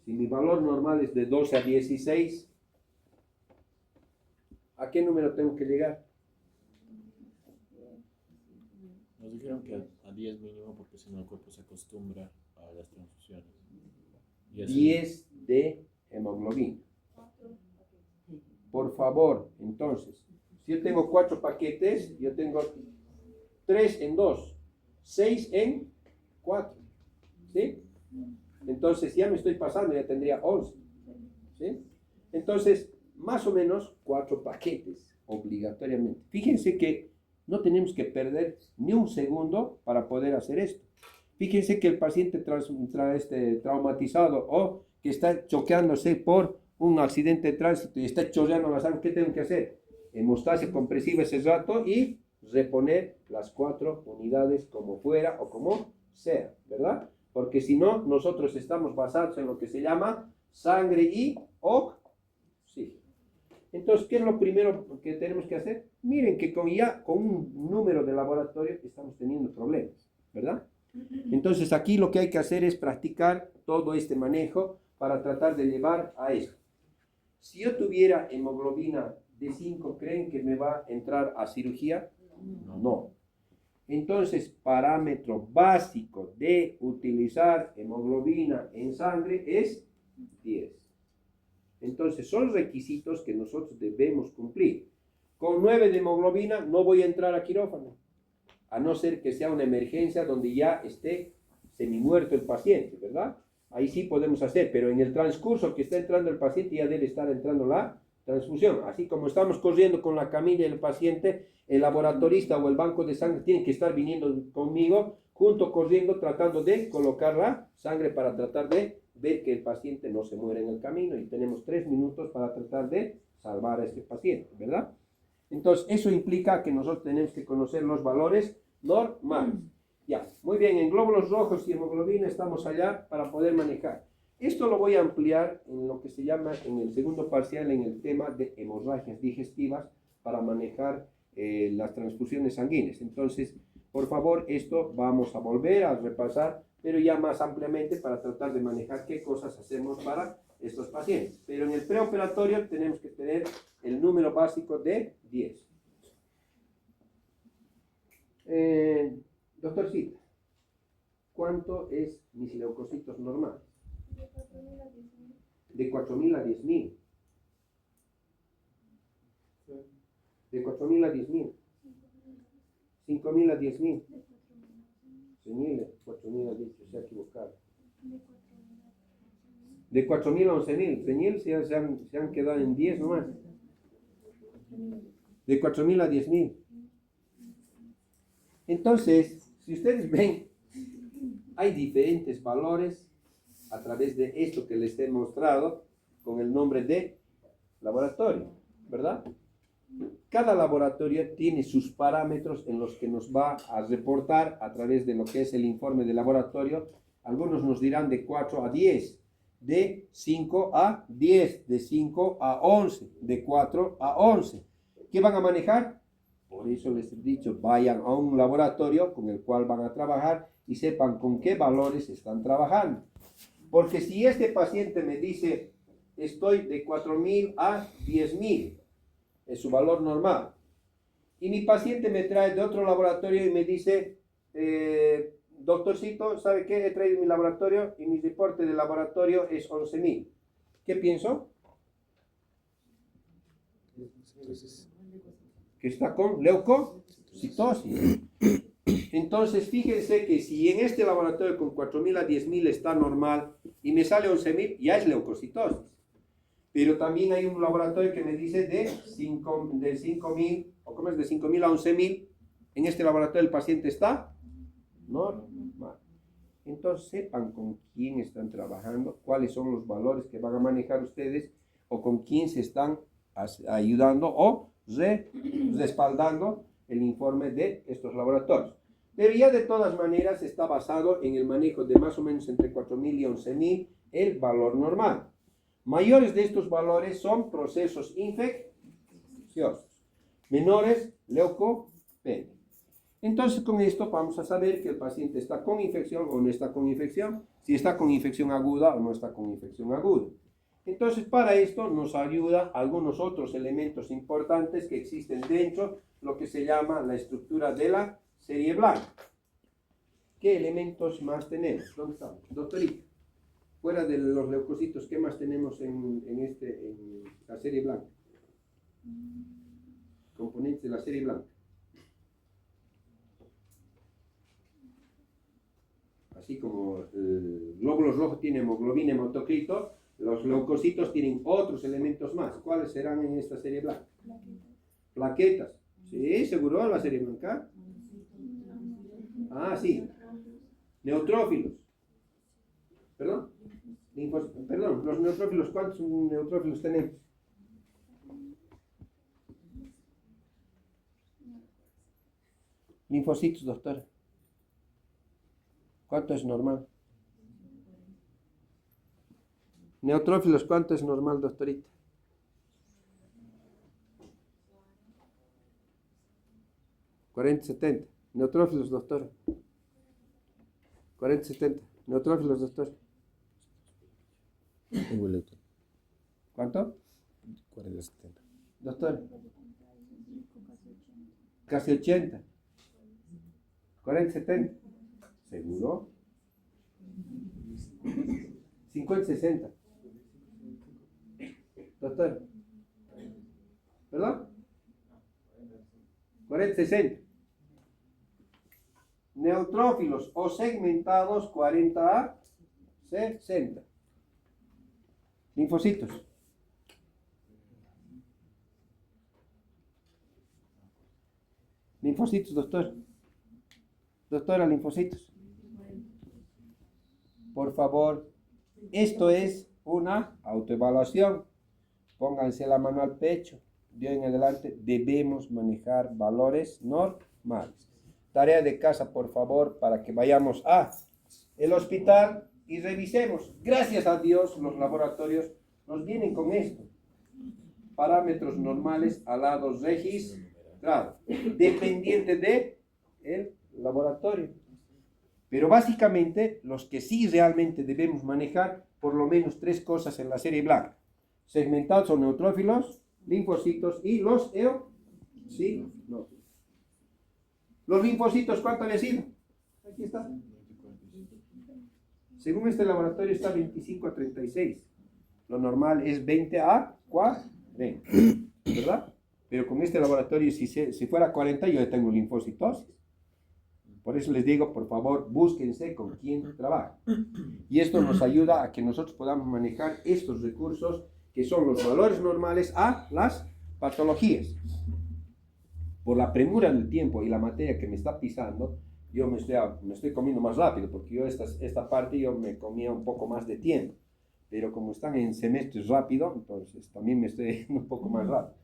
Si mi valor normal es de 12 a 16, ¿a qué número tengo que llegar? Nos dijeron que a 10 mínimo porque si no el cuerpo se acostumbra a las transfusiones. 10 de hemoglobina. Por favor, entonces, si yo tengo 4 paquetes, yo tengo 3 en 2, 6 en 4. ¿Sí? Entonces ya me estoy pasando, ya tendría 11. ¿Sí? Entonces, más o menos 4 paquetes obligatoriamente. Fíjense que no tenemos que perder ni un segundo para poder hacer esto. Fíjense que el paciente traumatizado o que está choqueándose por un accidente de tránsito y está chorreando la sangre, ¿qué tengo que hacer? Hemostasia compresiva ese rato y reponer las 4 unidades como fuera o como sea, ¿verdad? Porque si no, nosotros estamos basados en lo que se llama sangre y oxígeno. Entonces, ¿qué es lo primero que tenemos que hacer? Miren que con un número de laboratorio estamos teniendo problemas, ¿verdad? Entonces, aquí lo que hay que hacer es practicar todo este manejo para tratar de llevar a esto. Si yo tuviera hemoglobina de 5, ¿creen que me va a entrar a cirugía? No. Entonces, parámetro básico de utilizar hemoglobina en sangre es 10. Entonces, son requisitos que nosotros debemos cumplir. Con 9 de hemoglobina no voy a entrar a quirófano, a no ser que sea una emergencia donde ya esté semimuerto el paciente, ¿verdad? Ahí sí podemos hacer, pero en el transcurso que está entrando el paciente ya debe estar entrando la transfusión. Así como estamos corriendo con la camilla del paciente, el laboratorista o el banco de sangre tiene que estar viniendo conmigo, junto corriendo, tratando de colocar la sangre para tratar de ver que el paciente no se muere en el camino, y tenemos 3 minutos para tratar de salvar a este paciente, ¿verdad? Entonces, eso implica que nosotros tenemos que conocer los valores normales. Ya, muy bien, en glóbulos rojos y hemoglobina estamos allá para poder manejar. Esto lo voy a ampliar en lo que se llama, en el segundo parcial, en el tema de hemorragias digestivas para manejar las transfusiones sanguíneas. Entonces, por favor, esto vamos a volver a repasar, pero ya más ampliamente para tratar de manejar qué cosas hacemos para estos pacientes. Pero en el preoperatorio tenemos que tener el número básico de 10. Doctorcita, ¿cuánto es mis leucocitos normales? De 4.000 a 10.000. De 4.000 a 10.000. 5.000 a 10.000. Señile, 4.000 a 10.000, se ha equivocado. De 4.000 a 11.000. Señil, se han quedado en 10 nomás. De 4.000 a 10.000. Entonces, si ustedes ven, hay diferentes valores a través de esto que les he mostrado con el nombre de laboratorio, ¿verdad? Cada laboratorio tiene sus parámetros en los que nos va a reportar a través de lo que es el informe de laboratorio. Algunos nos dirán de 4 a 10, de 5 a 10, de 5 a 11, de 4 a 11. ¿Qué van a manejar? Por eso les he dicho, vayan a un laboratorio con el cual van a trabajar y sepan con qué valores están trabajando. Porque si este paciente me dice, estoy de 4.000 a 10.000, es su valor normal. Y mi paciente me trae de otro laboratorio y me dice, doctorcito, ¿sabe qué? He traído mi laboratorio y mi reporte de laboratorio es 11.000. ¿Qué pienso? Que está con leucocitosis. Entonces, fíjense que si en este laboratorio con 4.000 a 10.000 está normal y me sale 11.000, ya es leucocitosis. Pero también hay un laboratorio que me dice de 5.000, o como es de 5.000 a 11.000, en este laboratorio el paciente está normal. Entonces, sepan con quién están trabajando, cuáles son los valores que van a manejar ustedes, o con quién se están ayudando o respaldando el informe de estos laboratorios. Pero ya de todas maneras está basado en el manejo de más o menos entre 4.000 y 11.000 el valor normal. Mayores de estos valores son procesos infecciosos, menores leucopenia. Entonces con esto vamos a saber que el paciente está con infección o no está con infección, si está con infección aguda o no está con infección aguda. Entonces para esto nos ayuda algunos otros elementos importantes que existen dentro, lo que se llama la estructura de la serie blanca. ¿Qué elementos más tenemos? ¿Dónde estamos? Doctorita, fuera de los leucocitos, ¿qué más tenemos en la serie blanca? Componentes de la serie blanca. Así como el glóbulo rojo tiene hemoglobina, hematocrito, los leucocitos tienen otros elementos más. ¿Cuáles serán en esta serie blanca? Plaquetas. Sí, seguro, la serie blanca. Ah, sí. Neutrófilos. ¿Perdón? Perdón, los neutrófilos, ¿cuántos neutrófilos tenemos? Linfocitos, doctora. ¿Cuánto es normal? Neutrófilos, ¿cuánto es normal, doctorita? ¿40-70? Neutrófilos, doctora. 40-70. Neutrófilos, doctor. ¿Cuánto? 40-70. Doctor. Casi 80. 40-70. ¿Seguro? 50-60. Doctor. ¿Perdón? 40-60. Neutrófilos o segmentados 40 a 60. Linfocitos. Linfocitos, doctor. Doctora, linfocitos. Por favor, esto es una autoevaluación. Pónganse la mano al pecho. De hoy en adelante debemos manejar valores normales. Tarea de casa, por favor, para que vayamos al hospital y revisemos. Gracias a Dios, los laboratorios nos vienen con esto. Parámetros normales alados registrados, dependiente del laboratorio. Pero básicamente, los que sí realmente debemos manejar, por lo menos 3 cosas en la serie blanca. Segmentados o neutrófilos, linfocitos y los eosinófilos. Los linfocitos, ¿cuánto había sido? Aquí está. Según este laboratorio está 25 a 36. Lo normal es 20 a 40. ¿Verdad? Pero con este laboratorio, si fuera 40, yo ya tengo linfocitosis. Por eso les digo, por favor, búsquense con quién trabaja. Y esto nos ayuda a que nosotros podamos manejar estos recursos que son los valores normales a las patologías. Por la premura del tiempo y la materia que me está pisando, yo me estoy comiendo más rápido, porque yo esta parte yo me comía un poco más de tiempo. Pero como están en semestres rápido, entonces también me estoy yendo un poco más rápido.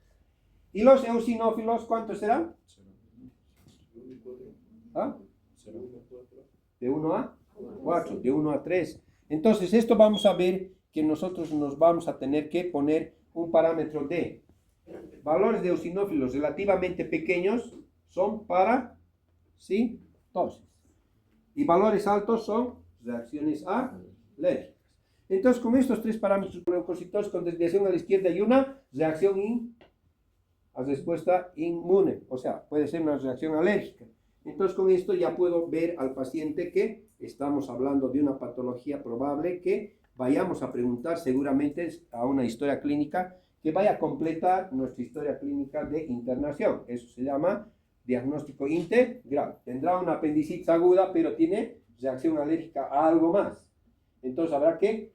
¿Y los eosinófilos cuántos serán? ¿Ah? De 1 a 4, de 1 a 3. Entonces esto vamos a ver que nosotros nos vamos a tener que poner un parámetro de valores de eosinófilos relativamente pequeños son parasitosis. Y valores altos son reacciones alérgicas. Entonces con estos 3 parámetros leucocitos con desviación a la izquierda y una reacción a respuesta inmune, o sea, puede ser una reacción alérgica. Entonces con esto ya puedo ver al paciente que estamos hablando de una patología probable que vayamos a preguntar seguramente a una historia clínica que vaya a completar nuestra historia clínica de internación. Eso se llama diagnóstico integral. Tendrá una apendicitis aguda, pero tiene reacción alérgica a algo más. Entonces habrá que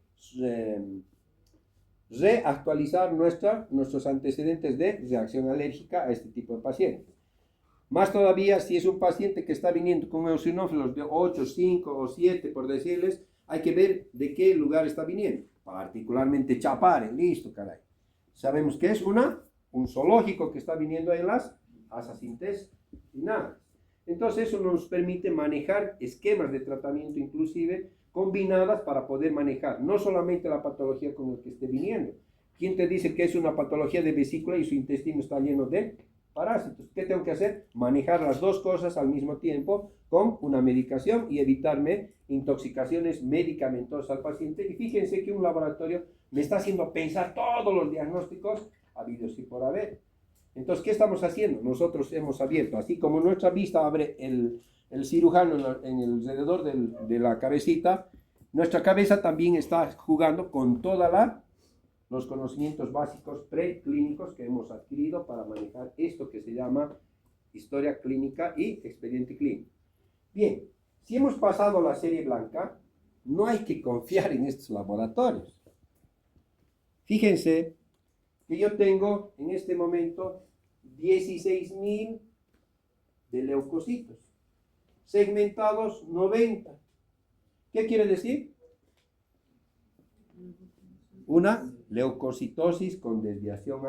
reactualizar nuestros antecedentes de reacción alérgica a este tipo de pacientes. Más todavía, si es un paciente que está viniendo con eosinófilos de 8, 5 o 7, por decirles, hay que ver de qué lugar está viniendo. Particularmente Chapare, listo, caray. Sabemos que es un zoológico que está viniendo en las asas intestinales. Entonces eso nos permite manejar esquemas de tratamiento inclusive combinadas para poder manejar no solamente la patología con la que esté viniendo. ¿Quién te dice que es una patología de vesícula y su intestino está lleno de parásitos? ¿Qué tengo que hacer? Manejar las dos cosas al mismo tiempo con una medicación y evitarme intoxicaciones medicamentosas al paciente. Y fíjense que un laboratorio me está haciendo pensar todos los diagnósticos habidos y por haber. Entonces, ¿qué estamos haciendo? Nosotros hemos abierto, así como nuestra vista abre el cirujano en el alrededor de la cabecita, nuestra cabeza también está jugando con todos los conocimientos básicos preclínicos que hemos adquirido para manejar esto que se llama historia clínica y expediente clínico. Bien, si hemos pasado la serie blanca, no hay que confiar en estos laboratorios. Fíjense que yo tengo en este momento 16.000 de leucocitos, segmentados 90. ¿Qué quiere decir? Una leucocitosis con desviación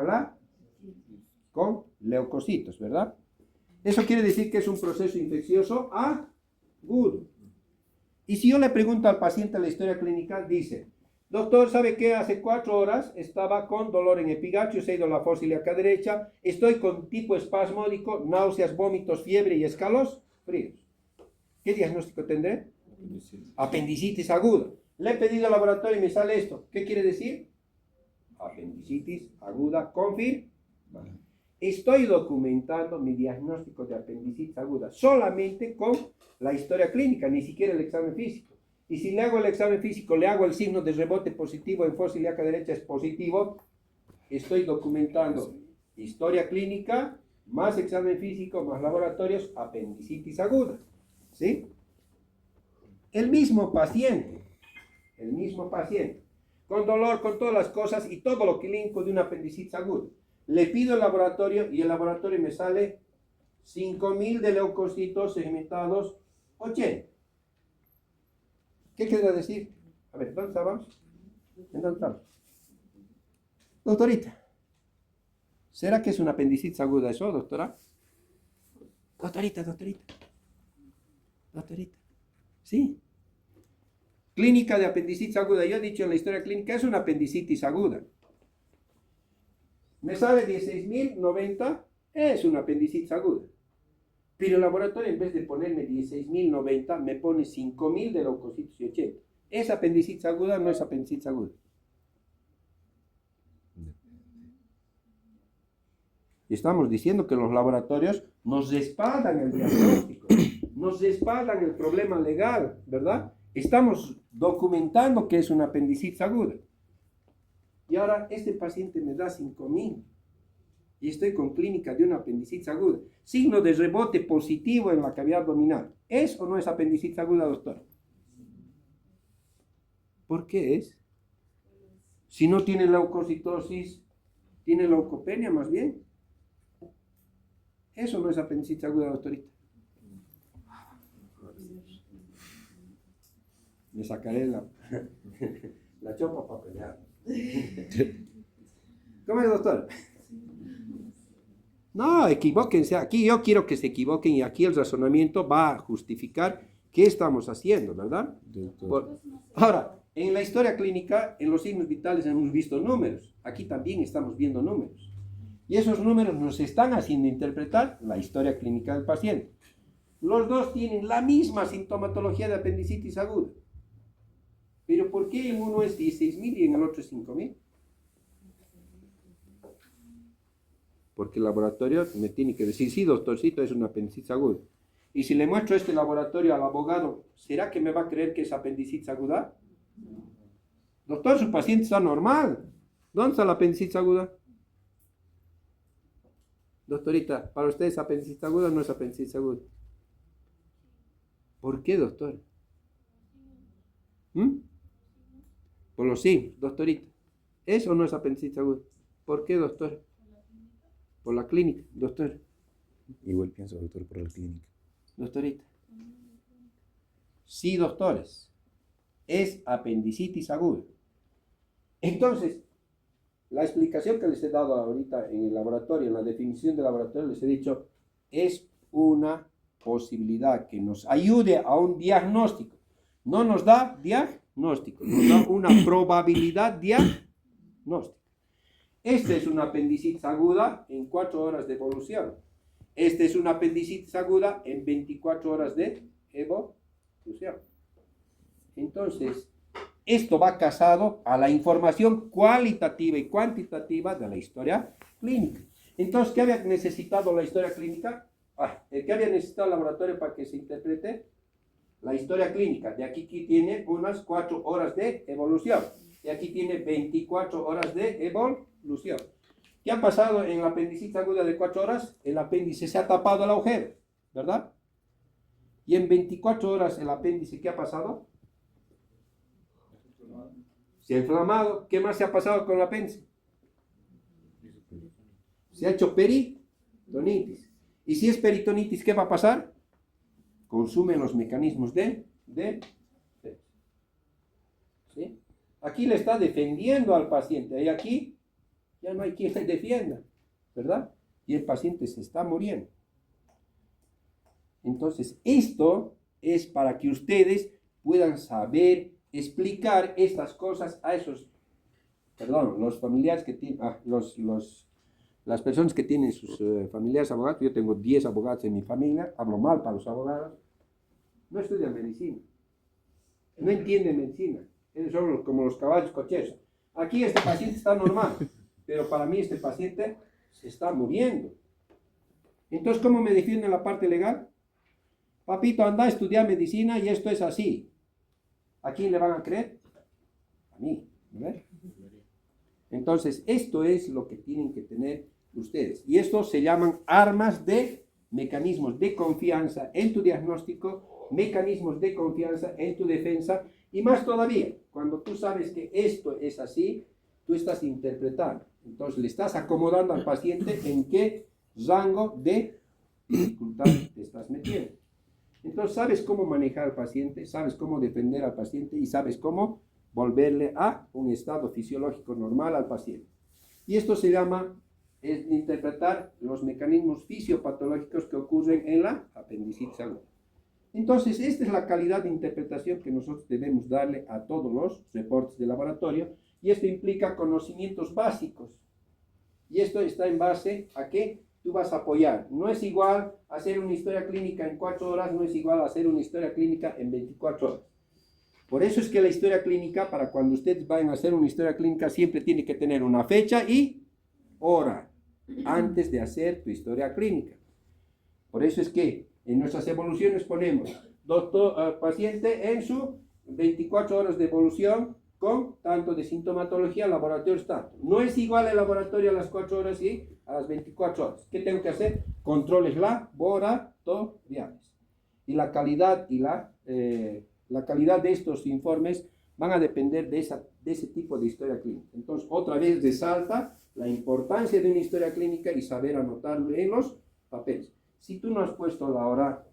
con leucocitos, ¿verdad? Eso quiere decir que es un proceso infeccioso agudo. Y si yo le pregunto al paciente la historia clínica, dice: doctor, ¿sabe qué? Hace 4 horas estaba con dolor en epigastrio, se ha ido la fosa ilíaca derecha, estoy con tipo espasmódico, náuseas, vómitos, fiebre y escalofríos. ¿Qué diagnóstico tendré? Apendicitis aguda. Le he pedido al laboratorio y me sale esto. ¿Qué quiere decir? Apendicitis aguda confirmada. Estoy documentando mi diagnóstico de apendicitis aguda solamente con la historia clínica, ni siquiera el examen físico. Y si le hago el examen físico, le hago el signo de rebote positivo en fosa ilíaca derecha, es positivo, estoy documentando historia clínica, más examen físico, más laboratorios, apendicitis aguda. ¿Sí? El mismo paciente, con dolor, con todas las cosas y todo lo clínico de una apendicitis aguda. Le pido el laboratorio y el laboratorio me sale 5.000 de leucocitos segmentados 80. ¿Qué quiere decir? A ver, ¿dónde estábamos? ¿En dónde estamos? Doctorita, ¿será que es una apendicitis aguda eso, doctora? Doctorita. ¿Sí? Clínica de apendicitis aguda. Yo he dicho en la historia clínica, es una apendicitis aguda. Me sale 16.090, es una apendicitis aguda. Pero el laboratorio, en vez de ponerme 16.090, me pone 5.000 de leucocitos y 80. ¿Es apendicitis aguda o no es apendicitis aguda? Y estamos diciendo que los laboratorios nos respaldan el diagnóstico, nos respaldan el problema legal, ¿verdad? Estamos documentando que es una apendicitis aguda. Y ahora este paciente me da 5.000 y estoy con clínica de una apendicitis aguda. Signo de rebote positivo en la cavidad abdominal. ¿Es o no es apendicitis aguda, doctor? ¿Por qué es? Si no tiene leucocitosis, tiene leucopenia más bien. Eso no es apendicitis aguda, doctorita. Me sacaré la chopa para pelear. ¿Cómo es, doctor? No, equivóquense. Aquí yo quiero que se equivoquen y aquí el razonamiento va a justificar qué estamos haciendo, ¿verdad? Ahora, en la historia clínica, en los signos vitales hemos visto números. Aquí también estamos viendo números. Y esos números nos están haciendo interpretar la historia clínica del paciente. Los dos tienen la misma sintomatología de apendicitis aguda. Pero ¿por qué en uno es 16.000 y en el otro es 5.000? porque el laboratorio me tiene que decir, sí, doctorcito, es una apendicitis aguda. Y si le muestro este laboratorio al abogado, ¿será que me va a creer que es apendicitis aguda? Doctor, su paciente está normal. ¿Dónde está la apendicitis aguda? Doctorita, ¿para usted es apendicitis aguda o no es apendicitis aguda? ¿Por qué, doctor? Por los sí, doctorita. ¿Es o no es apendicitis aguda? ¿Por qué, doctor? Por la clínica, doctor. Igual pienso, doctor, por la clínica. Doctorita. Sí, doctores. Es apendicitis aguda. Entonces, la explicación que les he dado ahorita en el laboratorio, en la definición del laboratorio, les he dicho, es una posibilidad que nos ayude a un diagnóstico. No nos da diagnóstico, nos da una probabilidad diagnóstica. Esta es una apendicitis aguda en 4 horas de evolución. Esta es una apendicitis aguda en 24 horas de evolución. Entonces, esto va casado a la información cualitativa y cuantitativa de la historia clínica. Entonces, ¿qué había necesitado la historia clínica? ¿Qué había necesitado el laboratorio para que se interprete? La historia clínica. De aquí tiene unas 4 horas de evolución. Y aquí tiene 24 horas de evolución. ¿Qué ha pasado en la apendicitis aguda de 4 horas? El apéndice se ha tapado el agujero, ¿verdad? Y en 24 horas el apéndice, ¿qué ha pasado? Se ha inflamado. ¿Qué más se ha pasado con el apéndice? Se ha hecho peritonitis. Y si es peritonitis, ¿qué va a pasar? Consume los mecanismos de ¿sí? Aquí le está defendiendo al paciente. Y aquí ya no hay quien le defienda, ¿verdad? Y el paciente se está muriendo. Entonces, esto es para que ustedes puedan saber explicar estas cosas a los familiares que tienen, las personas que tienen sus familiares abogados. Yo tengo 10 abogados en mi familia, hablo mal para los abogados, no estudian medicina, no entienden medicina, son como los caballos cocheros. Aquí este paciente está normal, pero para mí este paciente se está muriendo. Entonces, ¿cómo me defienden la parte legal? Papito, anda a estudiar medicina y esto es así. ¿A quién le van a creer? A mí, ¿no? Entonces, esto es lo que tienen que tener ustedes. Y estos se llaman armas de mecanismos de confianza en tu diagnóstico, mecanismos de confianza en tu defensa, y más todavía, cuando tú sabes que esto es así, tú estás interpretando. Entonces, le estás acomodando al paciente en qué rango de dificultad te estás metiendo. Entonces, sabes cómo manejar al paciente, sabes cómo defender al paciente y sabes cómo volverle a un estado fisiológico normal al paciente. Y esto se llama interpretar los mecanismos fisiopatológicos que ocurren en la apendicitis aguda. Entonces, esta es la calidad de interpretación que nosotros debemos darle a todos los reportes de laboratorio, y esto implica conocimientos básicos. Y esto está en base a que tú vas a apoyar. No es igual hacer una historia clínica en 4 horas, no es igual hacer una historia clínica en 24 horas. Por eso es que la historia clínica, para cuando ustedes vayan a hacer una historia clínica, siempre tiene que tener una fecha y hora antes de hacer tu historia clínica. Por eso es que en nuestras evoluciones ponemos paciente en su 24 horas de evolución con tanto de sintomatología, laboratorio tanto. No es igual el laboratorio a las 4 horas y a las 24 horas. ¿Qué tengo que hacer? Controles laboratoriales. Y la calidad la calidad de estos informes van a depender de ese tipo de historia clínica. Entonces, otra vez resalta la importancia de una historia clínica y saber anotarlo en los papeles. Si tú no has puesto la hora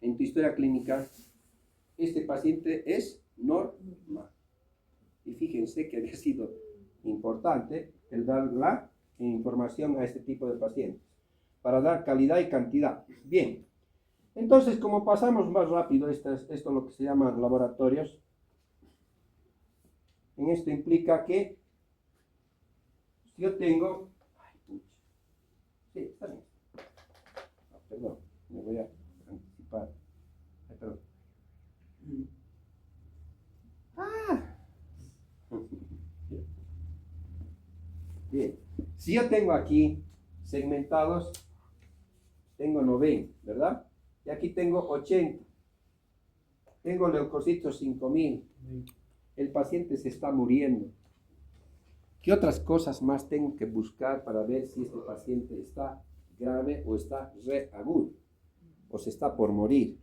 en tu historia clínica, este paciente es normal. Y fíjense que había sido importante el dar la información a este tipo de pacientes para dar calidad y cantidad. Bien. Entonces, como pasamos más rápido, esto es lo que se llama laboratorios. En esto implica que si yo tengo... Sí, está bien. Perdón, me voy a anticipar. Perdón. Bien. Si yo tengo aquí segmentados, tengo 90, ¿verdad? Y aquí tengo 80. Tengo leucocitos 5000. El paciente se está muriendo. ¿Qué otras cosas más tengo que buscar para ver si este paciente está grave o está reagudo o se está por morir?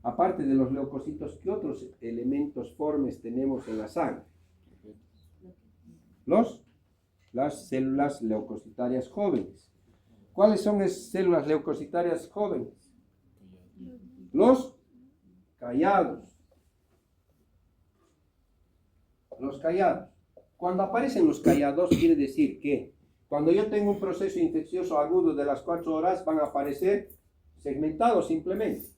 Aparte de los leucocitos, ¿qué otros elementos formes tenemos en la sangre? Las células leucocitarias jóvenes. ¿Cuáles son esas células leucocitarias jóvenes? Los callados. Los callados. Cuando aparecen los callados, quiere decir que cuando yo tengo un proceso infeccioso agudo de las 4 horas, van a aparecer segmentados simplemente.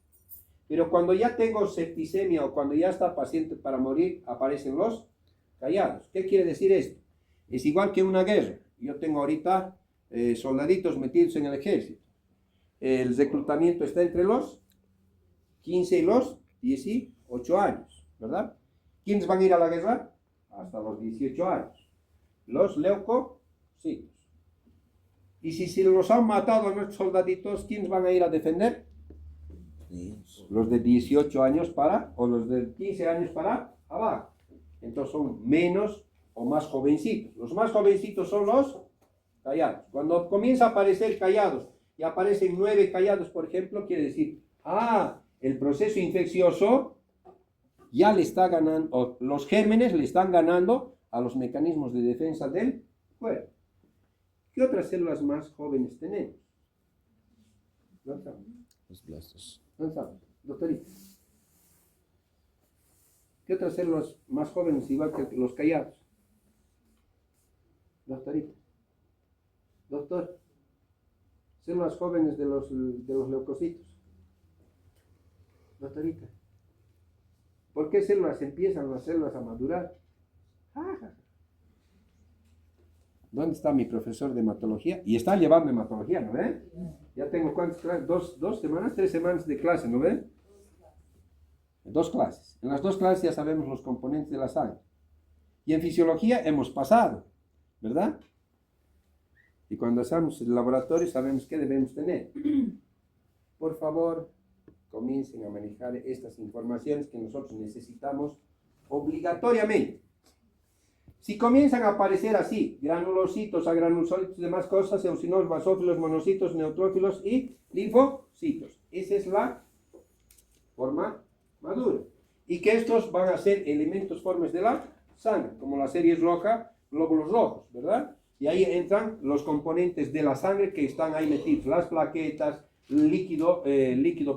Pero cuando ya tengo septicemia o cuando ya está paciente para morir, aparecen los callados. ¿Qué quiere decir esto? Es igual que una guerra. Yo tengo ahorita soldaditos metidos en el ejército. El reclutamiento está entre los 15 y los 18 años, ¿verdad? ¿Quiénes van a ir a la guerra? Hasta los 18 años. Los leucocitos. Y si se los han matado a nuestros soldaditos, ¿quiénes van a ir a defender? Los de 18 años para, o los de 15 años para abajo. Entonces son menos o más jovencitos. Los más jovencitos son los callados. Cuando comienza a aparecer callados y aparecen 9 callados, por ejemplo, quiere decir, el proceso infeccioso ya le está ganando, o los gérmenes le están ganando a los mecanismos de defensa del cuerpo. ¿Qué otras células más jóvenes tenemos? ¿No sabes? Los blastos. ¿No sabes? Doctorita. ¿Qué otras células más jóvenes igual que los callados? Doctorita. Doctor. Células jóvenes de los leucocitos. Doctorita. ¿Por qué células empiezan las células a madurar? ¿Dónde está mi profesor de hematología? Y está llevando hematología, ¿no ven? Ya tengo ¿cuántas clases? ¿Dos semanas? 3 semanas de clase, ¿no ven? 2 clases. En las 2 clases ya sabemos los componentes de la sangre. Y en fisiología hemos pasado, ¿verdad? Y cuando hacemos el laboratorio sabemos qué debemos tener. Por favor, comiencen a manejar estas informaciones que nosotros necesitamos obligatoriamente. Si comienzan a aparecer así, granulocitos, agranulocitos y demás cosas, eosinolos, basófilos, monocitos, neutrófilos y linfocitos. Esa es la forma madura. Y que estos van a ser elementos formes de la sangre, como la serie roja, glóbulos rojos, ¿verdad? Y ahí entran los componentes de la sangre que están ahí metidos, las plaquetas, líquido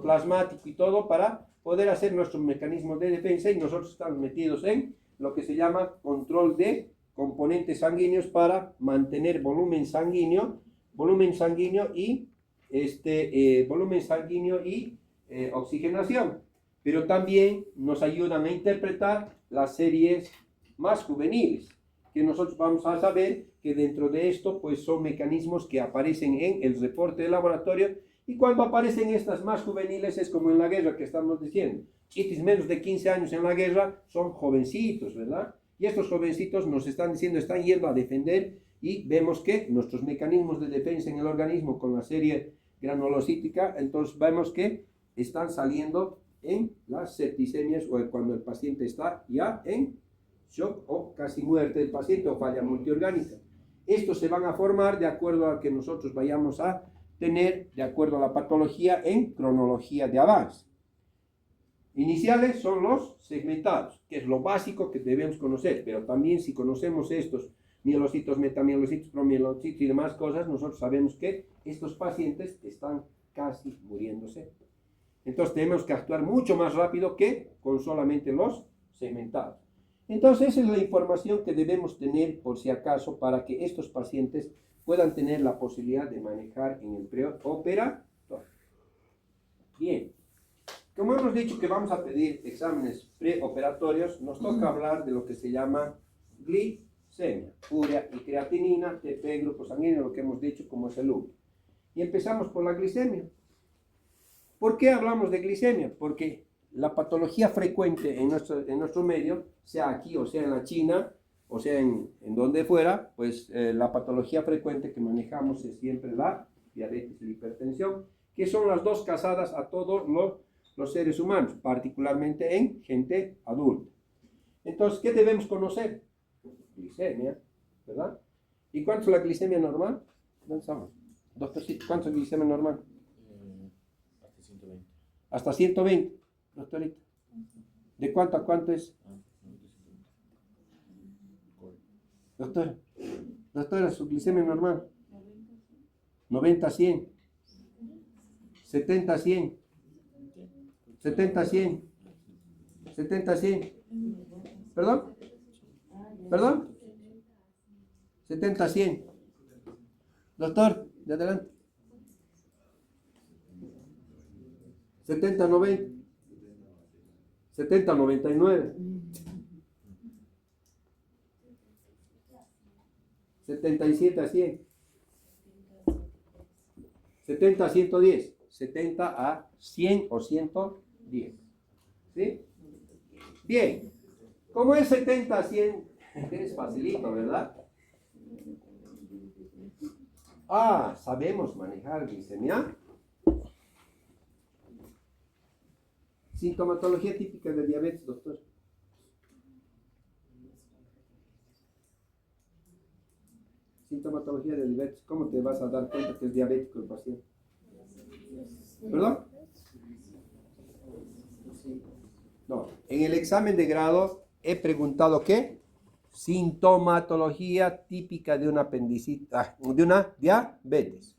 plasmático y todo para poder hacer nuestros mecanismos de defensa, y nosotros estamos metidos en lo que se llama control de componentes sanguíneos para mantener volumen sanguíneo y oxigenación. Pero también nos ayudan a interpretar las series más juveniles, que nosotros vamos a saber que dentro de esto pues son mecanismos que aparecen en el reporte de laboratorio, y cuando aparecen estas más juveniles es como en la guerra que estamos diciendo. Chitis menos de 15 años en la guerra son jovencitos, ¿verdad? Y estos jovencitos nos están diciendo, están yendo a defender, y vemos que nuestros mecanismos de defensa en el organismo con la serie granulocítica, entonces vemos que están saliendo en las septicemias o cuando el paciente está ya en shock o casi muerte del paciente o falla multiorgánica. Estos se van a formar de acuerdo a que nosotros vayamos a tener, de acuerdo a la patología, en cronología de avance. Iniciales son los segmentados, que es lo básico que debemos conocer, pero también si conocemos estos mielocitos, metamielocitos, promielocitos y demás cosas, nosotros sabemos que estos pacientes están casi muriéndose. Entonces tenemos que actuar mucho más rápido que con solamente los segmentados. Entonces esa es la información que debemos tener por si acaso para que estos pacientes puedan tener la posibilidad de manejar en el preoperatorio. Bien, como hemos dicho que vamos a pedir exámenes preoperatorios, nos toca hablar de lo que se llama glicemia, urea y creatinina, TP, grupo sanguíneo, lo que hemos dicho como es el U. Y empezamos por la glicemia. ¿Por qué hablamos de glicemia? Porque la patología frecuente en nuestro medio, sea aquí o sea en la China, o sea, en donde fuera, pues la patología frecuente que manejamos es siempre la diabetes y la hipertensión, que son las dos causadas a todos los seres humanos, particularmente en gente adulta. Entonces, ¿qué debemos conocer? Glicemia, ¿verdad? ¿Y cuánto es la glicemia normal? ¿Dónde estamos? Doctorcito, ¿cuánto es la glicemia normal? Hasta 120. Hasta 120, doctorita. ¿De cuánto a cuánto es? Doctora, su glicemia normal. 90 a 100. 70 a 100. 70 a 100. 70 a 100. ¿Perdón? ¿Perdón? 70 a 100. Doctor, de adelante. 70 a 90. 70 a 99. 77 a 100. 70 a 110. 70 a 100 o 110. ¿Sí? Bien. Como es 70 a 100, es facilito, ¿verdad? Sabemos manejar glicemia. Sintomatología típica de diabetes, doctor. Sintomatología de diabetes. ¿Cómo te vas a dar cuenta que es diabético el paciente? ¿Perdón? No. En el examen de grado he preguntado ¿qué? Sintomatología típica de una apendicitis, de una diabetes.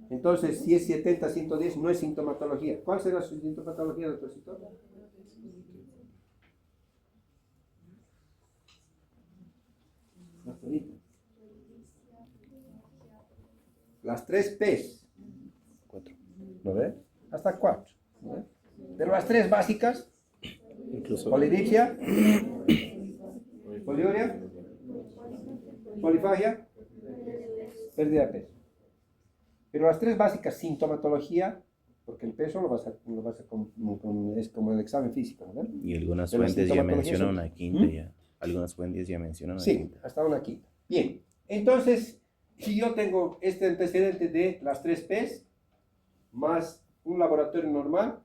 Entonces, si es 70 a 110, no es sintomatología. ¿Cuál será su sintomatología, doctorcito? Las 3 P's. 4. ¿No ve? Hasta 4. ¿No ve? Pero las 3 básicas, Incluso. polidipsia, poliuria, polifagia, pérdida de peso. Pero las 3 básicas, sintomatología, porque el peso es como el examen físico, ¿no? Y algunas Pero fuentes ya sintomatología mencionan son- una quinta ya. Algunas fuentes ya mencionan una Sí, quinta. hasta una quinta. Bien, entonces, si yo tengo este antecedente de las 3 P's, más un laboratorio normal,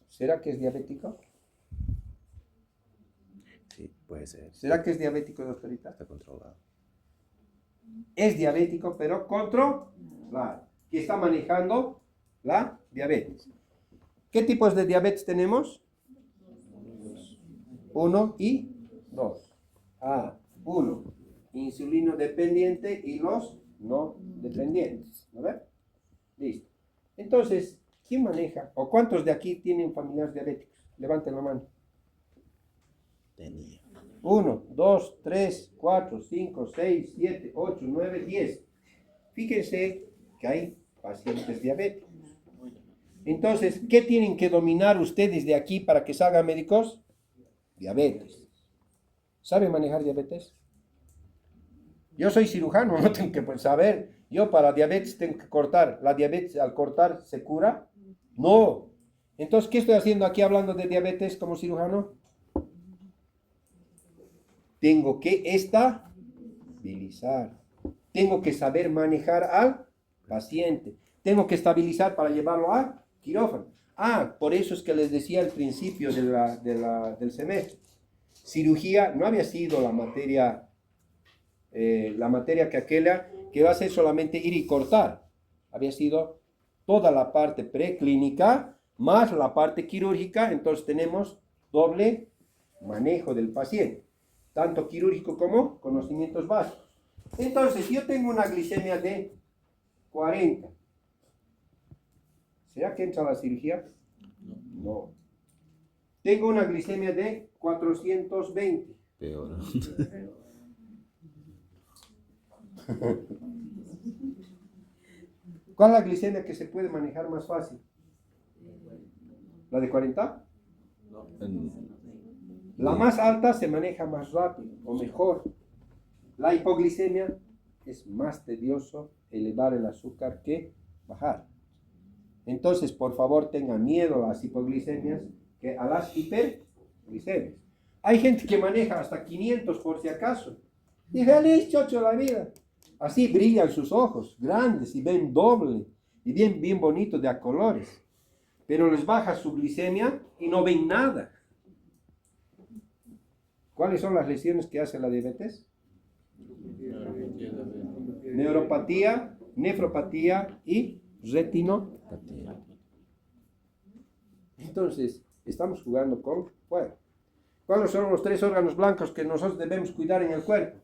¿será que es diabético? Sí, puede ser. ¿Será que es diabético, doctorita? Está controlado. Es diabético, pero controlado, que está manejando la diabetes. ¿Qué tipos de diabetes tenemos? 1 y 2. 1, insulino dependiente y los no dependientes. ¿No ves? Listo. Entonces, ¿quién maneja? ¿O cuántos de aquí tienen familiares diabéticos? Levanten la mano. Tenía. 1, 2, 3, 4, 5, 6, 7, 8, 9, 10. Fíjense que hay pacientes diabéticos. Entonces, ¿qué tienen que dominar ustedes de aquí para que salgan médicos? Diabetes. ¿Saben manejar diabetes? Yo soy cirujano, no tengo que saber. Yo para diabetes tengo que cortar. ¿La diabetes al cortar se cura? No. Entonces, ¿qué estoy haciendo aquí hablando de diabetes como cirujano? Tengo que estabilizar. Tengo que saber manejar al paciente. Tengo que estabilizar para llevarlo a quirófano. Por eso es que les decía al principio del semestre. Cirugía no había sido la materia que va a ser solamente ir y cortar. Había sido toda la parte preclínica más la parte quirúrgica. Entonces tenemos doble manejo del paciente, tanto quirúrgico como conocimientos básicos. Entonces, yo tengo una glicemia de 40. ¿Será que entra la cirugía? No. Tengo una glicemia de 420. Peor. ¿Cuál es la glicemia que se puede manejar más fácil? ¿La de 40? La más alta se maneja más rápido o mejor. La hipoglicemia es más tedioso elevar el azúcar que bajar. Entonces, por favor, tengan miedo a las hipoglicemias que a las hiperglicemias. Hay gente que maneja hasta 500 por si acaso. Y feliz, chocho, la vida. Así brillan sus ojos, grandes y ven doble, y bien bonito de a colores. Pero les baja su glicemia y no ven nada. ¿Cuáles son las lesiones que hace la diabetes? Neuropatía, nefropatía y retinopatía. Entonces, estamos jugando con fuego. ¿Cuáles son los 3 órganos blancos que nosotros debemos cuidar en el cuerpo?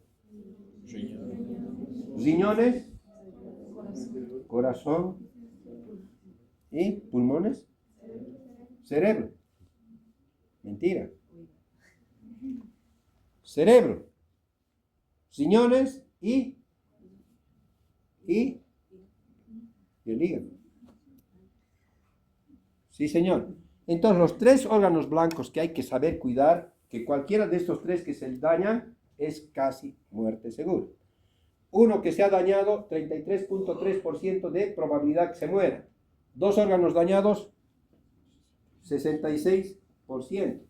Riñones, corazón y pulmones, cerebro. Mentira. Cerebro, riñones y el hígado. Sí, señor. Entonces, los 3 órganos blancos que hay que saber cuidar, que cualquiera de estos 3 que se dañan, es casi muerte segura. Uno que se ha dañado, 33.3% de probabilidad que se muera. 2 órganos dañados, 66%.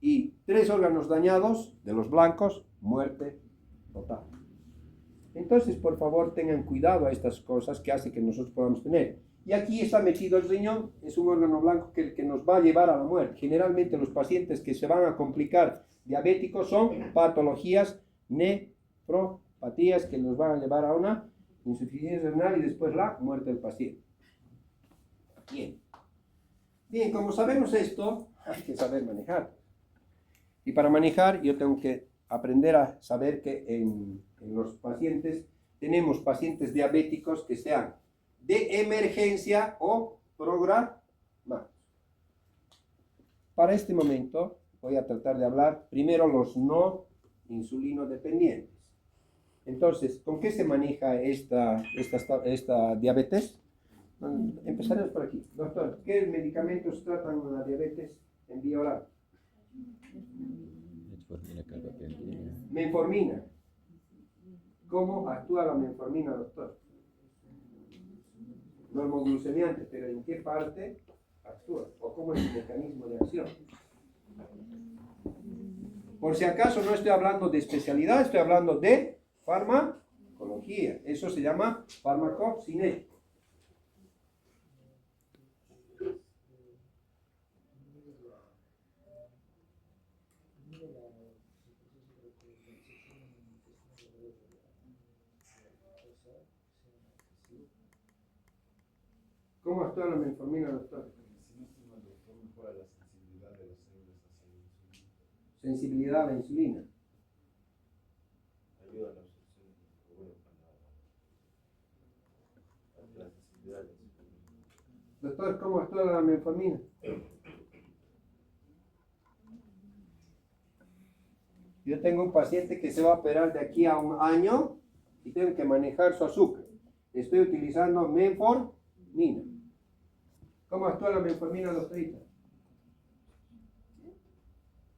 Y 3 órganos dañados, de los blancos, muerte total. Entonces, por favor, tengan cuidado a estas cosas que hace que nosotros podamos tener. Y aquí está metido el riñón, es un órgano blanco que nos va a llevar a la muerte. Generalmente los pacientes que se van a complicar diabéticos son patologías nefropatías que nos van a llevar a una insuficiencia renal y después la muerte del paciente. Bien, como sabemos esto, hay que saber manejar. Y para manejar yo tengo que aprender a saber que en los pacientes tenemos pacientes diabéticos que sean de emergencia o programados. Para este momento voy a tratar de hablar primero los no insulinodependientes. Entonces, ¿con qué se maneja esta diabetes? Empezaremos por aquí. Doctor, ¿qué medicamentos tratan la diabetes en vía oral? Metformina. ¿Cómo actúa la metformina, doctor? Normoglucemiante, pero ¿en qué parte actúa? ¿O cómo es el mecanismo de acción? Por si acaso no estoy hablando de especialidad, estoy hablando de farmacología. Eso se llama farmacocinética. ¿Cómo actúa la metformina, doctor? Sensibilidad a la insulina. Ayuda a la absorción de la sensibilidad a la insulina. Doctor, ¿cómo actúa la metformina? Yo tengo un paciente que se va a operar de aquí a un año y tengo que manejar su azúcar. Estoy utilizando metformina. ¿Cómo actúa la metformina, doctorita?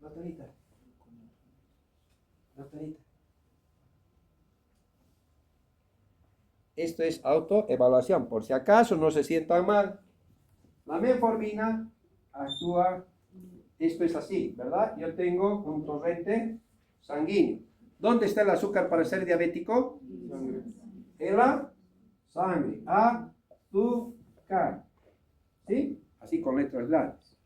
Doctorita. Esto es autoevaluación. Por si acaso no se sientan mal. La metformina actúa, esto es así, ¿verdad? Yo tengo un torrente sanguíneo. ¿Dónde está el azúcar para ser diabético? En la sangre. Azúcar. ¿Sí? Así con letras grandes.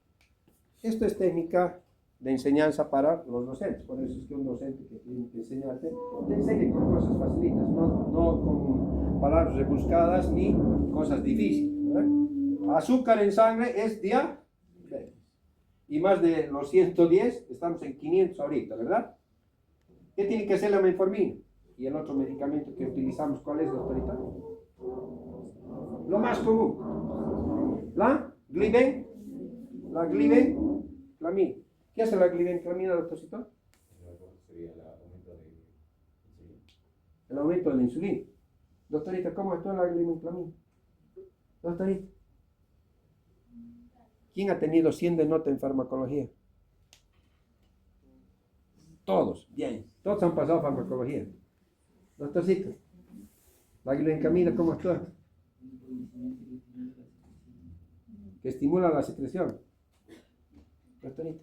Esto es técnica de enseñanza para los docentes. Por eso es que un docente que tiene que enseñarte, te enseña con cosas facilitas, no con palabras rebuscadas ni cosas difíciles, ¿verdad? Azúcar en sangre es diabetes. Y más de los 110, estamos en 500 ahorita, ¿verdad? ¿Qué tiene que hacer la metformina? Y el otro medicamento que utilizamos, ¿cuál es, doctorita? Lo más común. La glibenclamina. ¿Qué hace la glibenclamina, doctorcito? El aumento de la insulina. Doctorita, ¿cómo actúa la glibenclamina? Doctorita. ¿Quién ha tenido 100 de nota en farmacología? Todos. Bien. Todos han pasado farmacología. Doctorcito, la glibenclamina, ¿cómo actúa? Que estimula la secreción. Doctorita.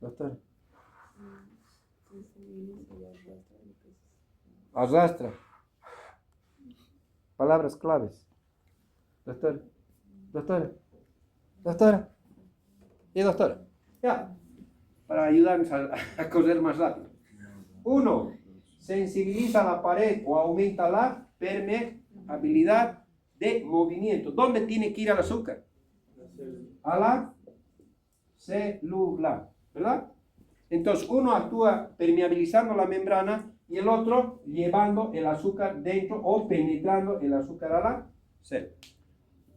Doctor. Arrastra. Palabras claves. Doctor. Doctora. Doctora. Y doctora. Ya. Para ayudarnos a correr más rápido. 1. Sensibiliza la pared o aumenta la permeabilidad de movimiento. ¿Dónde tiene que ir el azúcar? A la célula, ¿verdad? Entonces uno actúa permeabilizando la membrana y el otro llevando el azúcar dentro o penetrando el azúcar a la célula.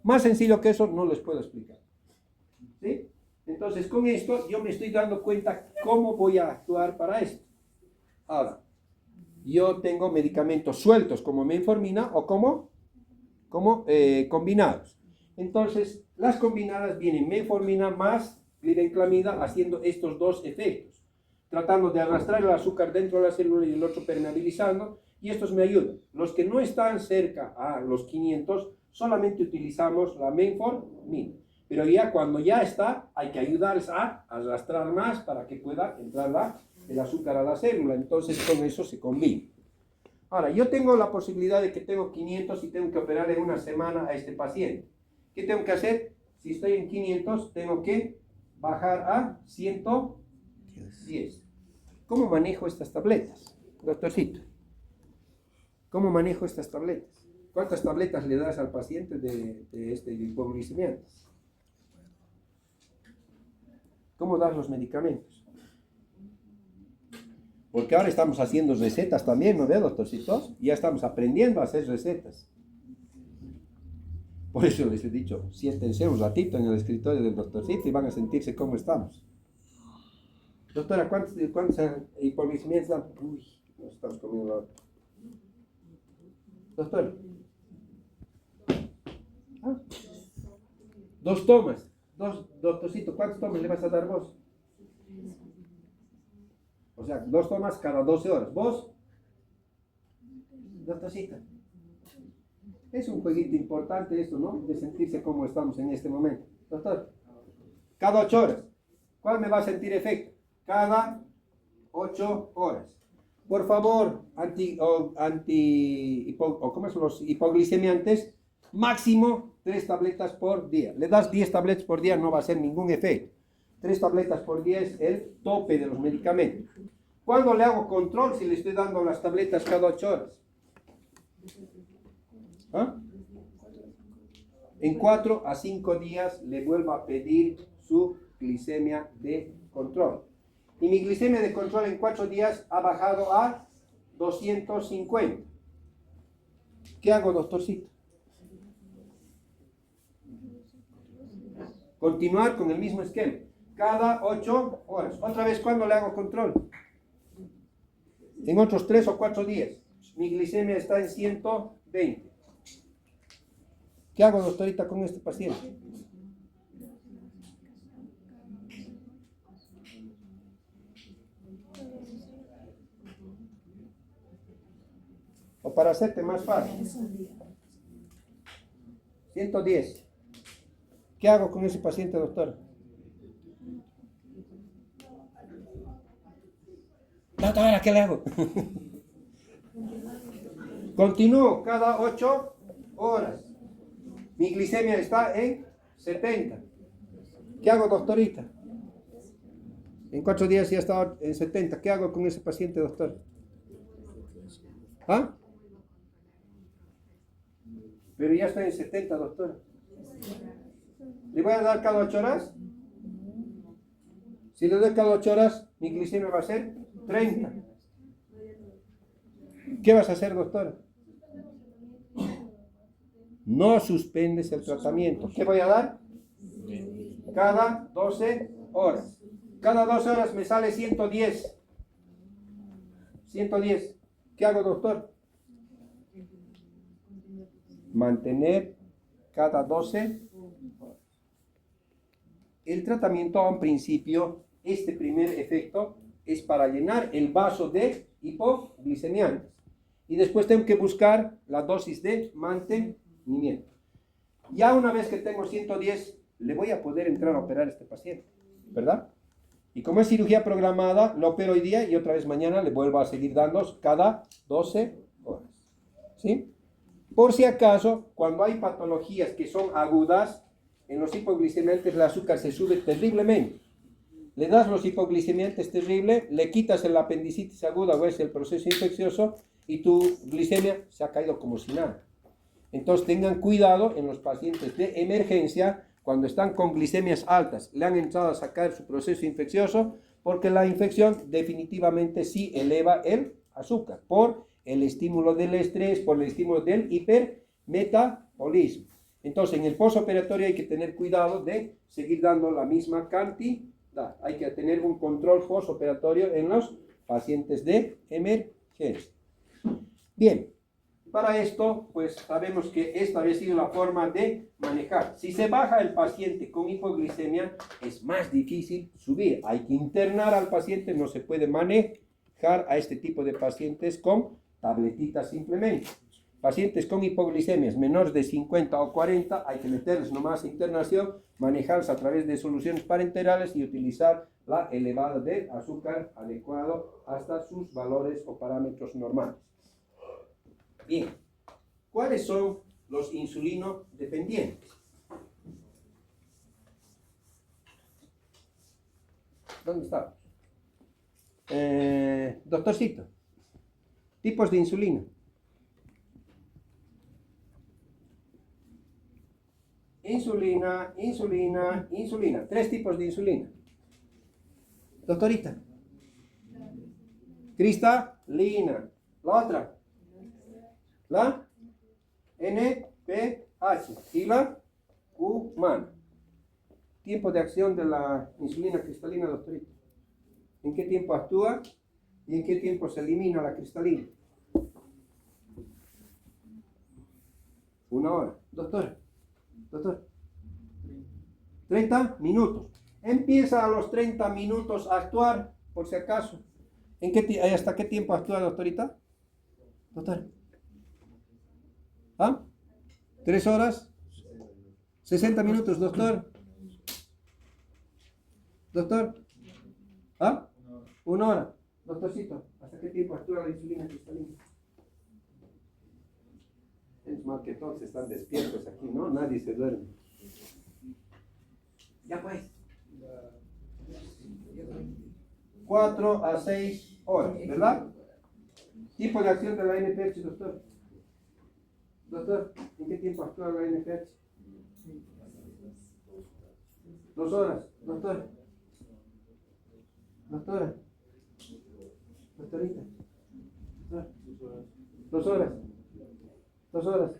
Más sencillo que eso no les puedo explicar. ¿Sí? Entonces con esto yo me estoy dando cuenta cómo voy a actuar para esto. Ahora, yo tengo medicamentos sueltos como metformina o como combinados. Entonces, las combinadas vienen metformina más glibenclamida haciendo estos dos efectos, tratando de arrastrar el azúcar dentro de la célula y el otro permeabilizando, y estos me ayudan. Los que no están cerca a los 500, solamente utilizamos la metformina, pero ya cuando ya está, hay que ayudarles a arrastrar más para que pueda entrar el azúcar a la célula. Entonces con eso se combina. Ahora, yo tengo la posibilidad de que tengo 500 y tengo que operar en una semana a este paciente. ¿Qué tengo que hacer? Si estoy en 500, tengo que bajar a 110. ¿Cómo manejo estas tabletas, doctorcito? ¿Cómo manejo estas tabletas? ¿Cuántas tabletas le das al paciente de hipoglicemiantes? ¿Cómo das los medicamentos? Porque ahora estamos haciendo recetas también, ¿no ve, doctorcitos? Ya estamos aprendiendo a hacer recetas. Por eso les he dicho, siéntense un ratito en el escritorio del doctorcito y van a sentirse cómo estamos. Doctora, ¿cuántos hipoglicemiantes dan? Uy, nos estamos comiendo la otra. Doctora. ¿Ah? 2 tomas. Doctorcito, ¿cuántos tomas le vas a dar vos? O sea, 2 tomas cada 12 horas. ¿Vos? Doctorcita. Es un jueguito importante esto, ¿no? De sentirse como estamos en este momento. Doctor, cada 8 horas. ¿Cuál me va a sentir efecto? Cada 8 horas. Por favor, ¿cómo son los hipoglicemiantes? Máximo 3 tabletas por día. Le das 10 tabletas por día, no va a hacer ningún efecto. 3 tabletas por día es el tope de los medicamentos. ¿Cuándo le hago control si le estoy dando las tabletas cada 8 horas? ¿Ah? En 4 a 5 días le vuelvo a pedir su glicemia de control. Y mi glicemia de control en 4 días ha bajado a 250. ¿Qué hago, doctorcito? Continuar con el mismo esquema. Cada 8 horas. Otra vez, ¿cuándo le hago control? En otros 3 o 4 días. Mi glicemia está en 120. ¿Qué hago, doctorita, con este paciente? O para hacerte más fácil. 110. ¿Qué hago con ese paciente, doctor? Doctora, ¿qué le hago? Continúo cada 8 horas. Mi glicemia está en 70. ¿Qué hago, doctorita? En 4 días ya está en 70. ¿Qué hago con ese paciente, doctor? ¿Ah? Pero ya está en 70, doctora. ¿Le voy a dar cada 8 horas? Si le doy cada 8 horas, mi glicemia va a ser 30. ¿Qué vas a hacer, doctora? No suspendes el tratamiento. ¿Qué voy a dar? Cada 12 horas. Cada 12 horas me sale 110. 110. ¿Qué hago, doctor? Mantener cada 12 horas. El tratamiento, a un principio, este primer efecto es para llenar el vaso de hipoglicemiantes. Y después tengo que buscar la dosis de mantenimiento. Ya una vez que tengo 110, le voy a poder entrar a operar a este paciente, ¿verdad? Y como es cirugía programada, lo opero hoy día y otra vez mañana le vuelvo a seguir dando cada 12 horas, ¿sí? Por si acaso, cuando hay patologías que son agudas, en los hipoglicemiantes el azúcar se sube terriblemente. Le das los hipoglicemiantes terribles, le quitas el apendicitis aguda o es el proceso infeccioso y tu glicemia se ha caído como si nada. Entonces tengan cuidado en los pacientes de emergencia cuando están con glicemias altas, le han entrado a sacar su proceso infeccioso, porque la infección definitivamente sí eleva el azúcar por el estímulo del estrés, por el estímulo del hipermetabolismo. Entonces en el postoperatorio hay que tener cuidado de seguir dando la misma cantidad. Hay que tener un control postoperatorio en los pacientes de emergencia. Bien. Para esto, pues sabemos que esta había sido la forma de manejar. Si se baja el paciente con hipoglicemia, es más difícil subir. Hay que internar al paciente, no se puede manejar a este tipo de pacientes con tabletitas simplemente. Pacientes con hipoglicemias menores de 50 o 40, hay que meterles nomás internación, manejarlos a través de soluciones parenterales y utilizar la elevada de azúcar adecuado hasta sus valores o parámetros normales. Bien, ¿cuáles son los insulino dependientes? ¿Dónde estamos? Doctorcito, tipos de insulina. Insulina, insulina, insulina. 3 tipos de insulina. Doctorita. Cristalina. La otra. La NPH y la humana. Tiempo de acción de la insulina cristalina, doctorita. ¿En qué tiempo actúa y en qué tiempo se elimina la cristalina? 1 hora. Doctor. 30 minutos. Empieza a los 30 minutos a actuar, por si acaso. ¿Hasta qué tiempo actúa, doctorita? Doctor. ¿Ah? 3 horas, 60 minutos, doctor. Doctor. ¿Ah? 1 hora. Doctorcito, ¿hasta qué tiempo actúa la insulina cristalina? Es mal que todos están despiertos aquí, ¿no? Nadie se duerme. Ya pues. 4 a 6 horas, ¿verdad? Tipo de acción de la NPH, doctor. Doctor, ¿en qué tiempo actúa la NPH? 2 horas, doctor. Doctora. Doctorita. Doctor. 2 horas. 2 horas.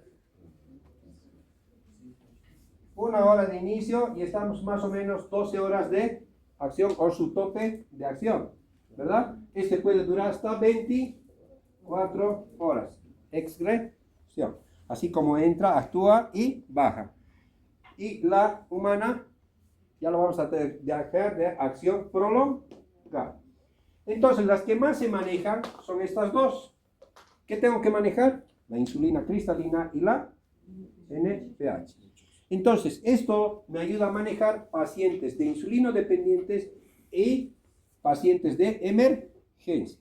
1 hora de inicio y estamos más o menos 12 horas de acción o su tope de acción, ¿verdad? Este puede durar hasta 24 horas. Excreción. Así como entra, actúa y baja. Y la humana, ya lo vamos a dejar de acción prolongada. Entonces, las que más se manejan son estas dos. ¿Qué tengo que manejar? La insulina cristalina y la NPH. Entonces, esto me ayuda a manejar pacientes de insulino dependientes y pacientes de emergencia.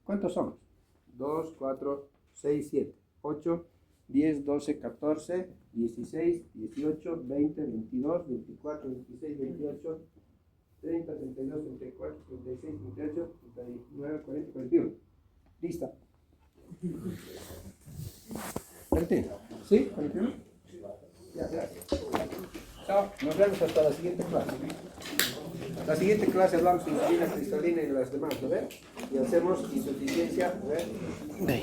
¿Cuántos somos? 2, 4, 6, 7, 8, 10, 12, 14, 16, 18, 20, 22, 24, 26, 28, 30, 32, 34, 36, 38, 39, 40, 41. ¿Lista? 41. ¿Sí? ¿41? Ya, gracias. Chao, nos vemos hasta la siguiente clase. La siguiente clase hablamos de insulina cristalina y las demás, ¿no ven? Y hacemos insuficiencia, ¿no ven?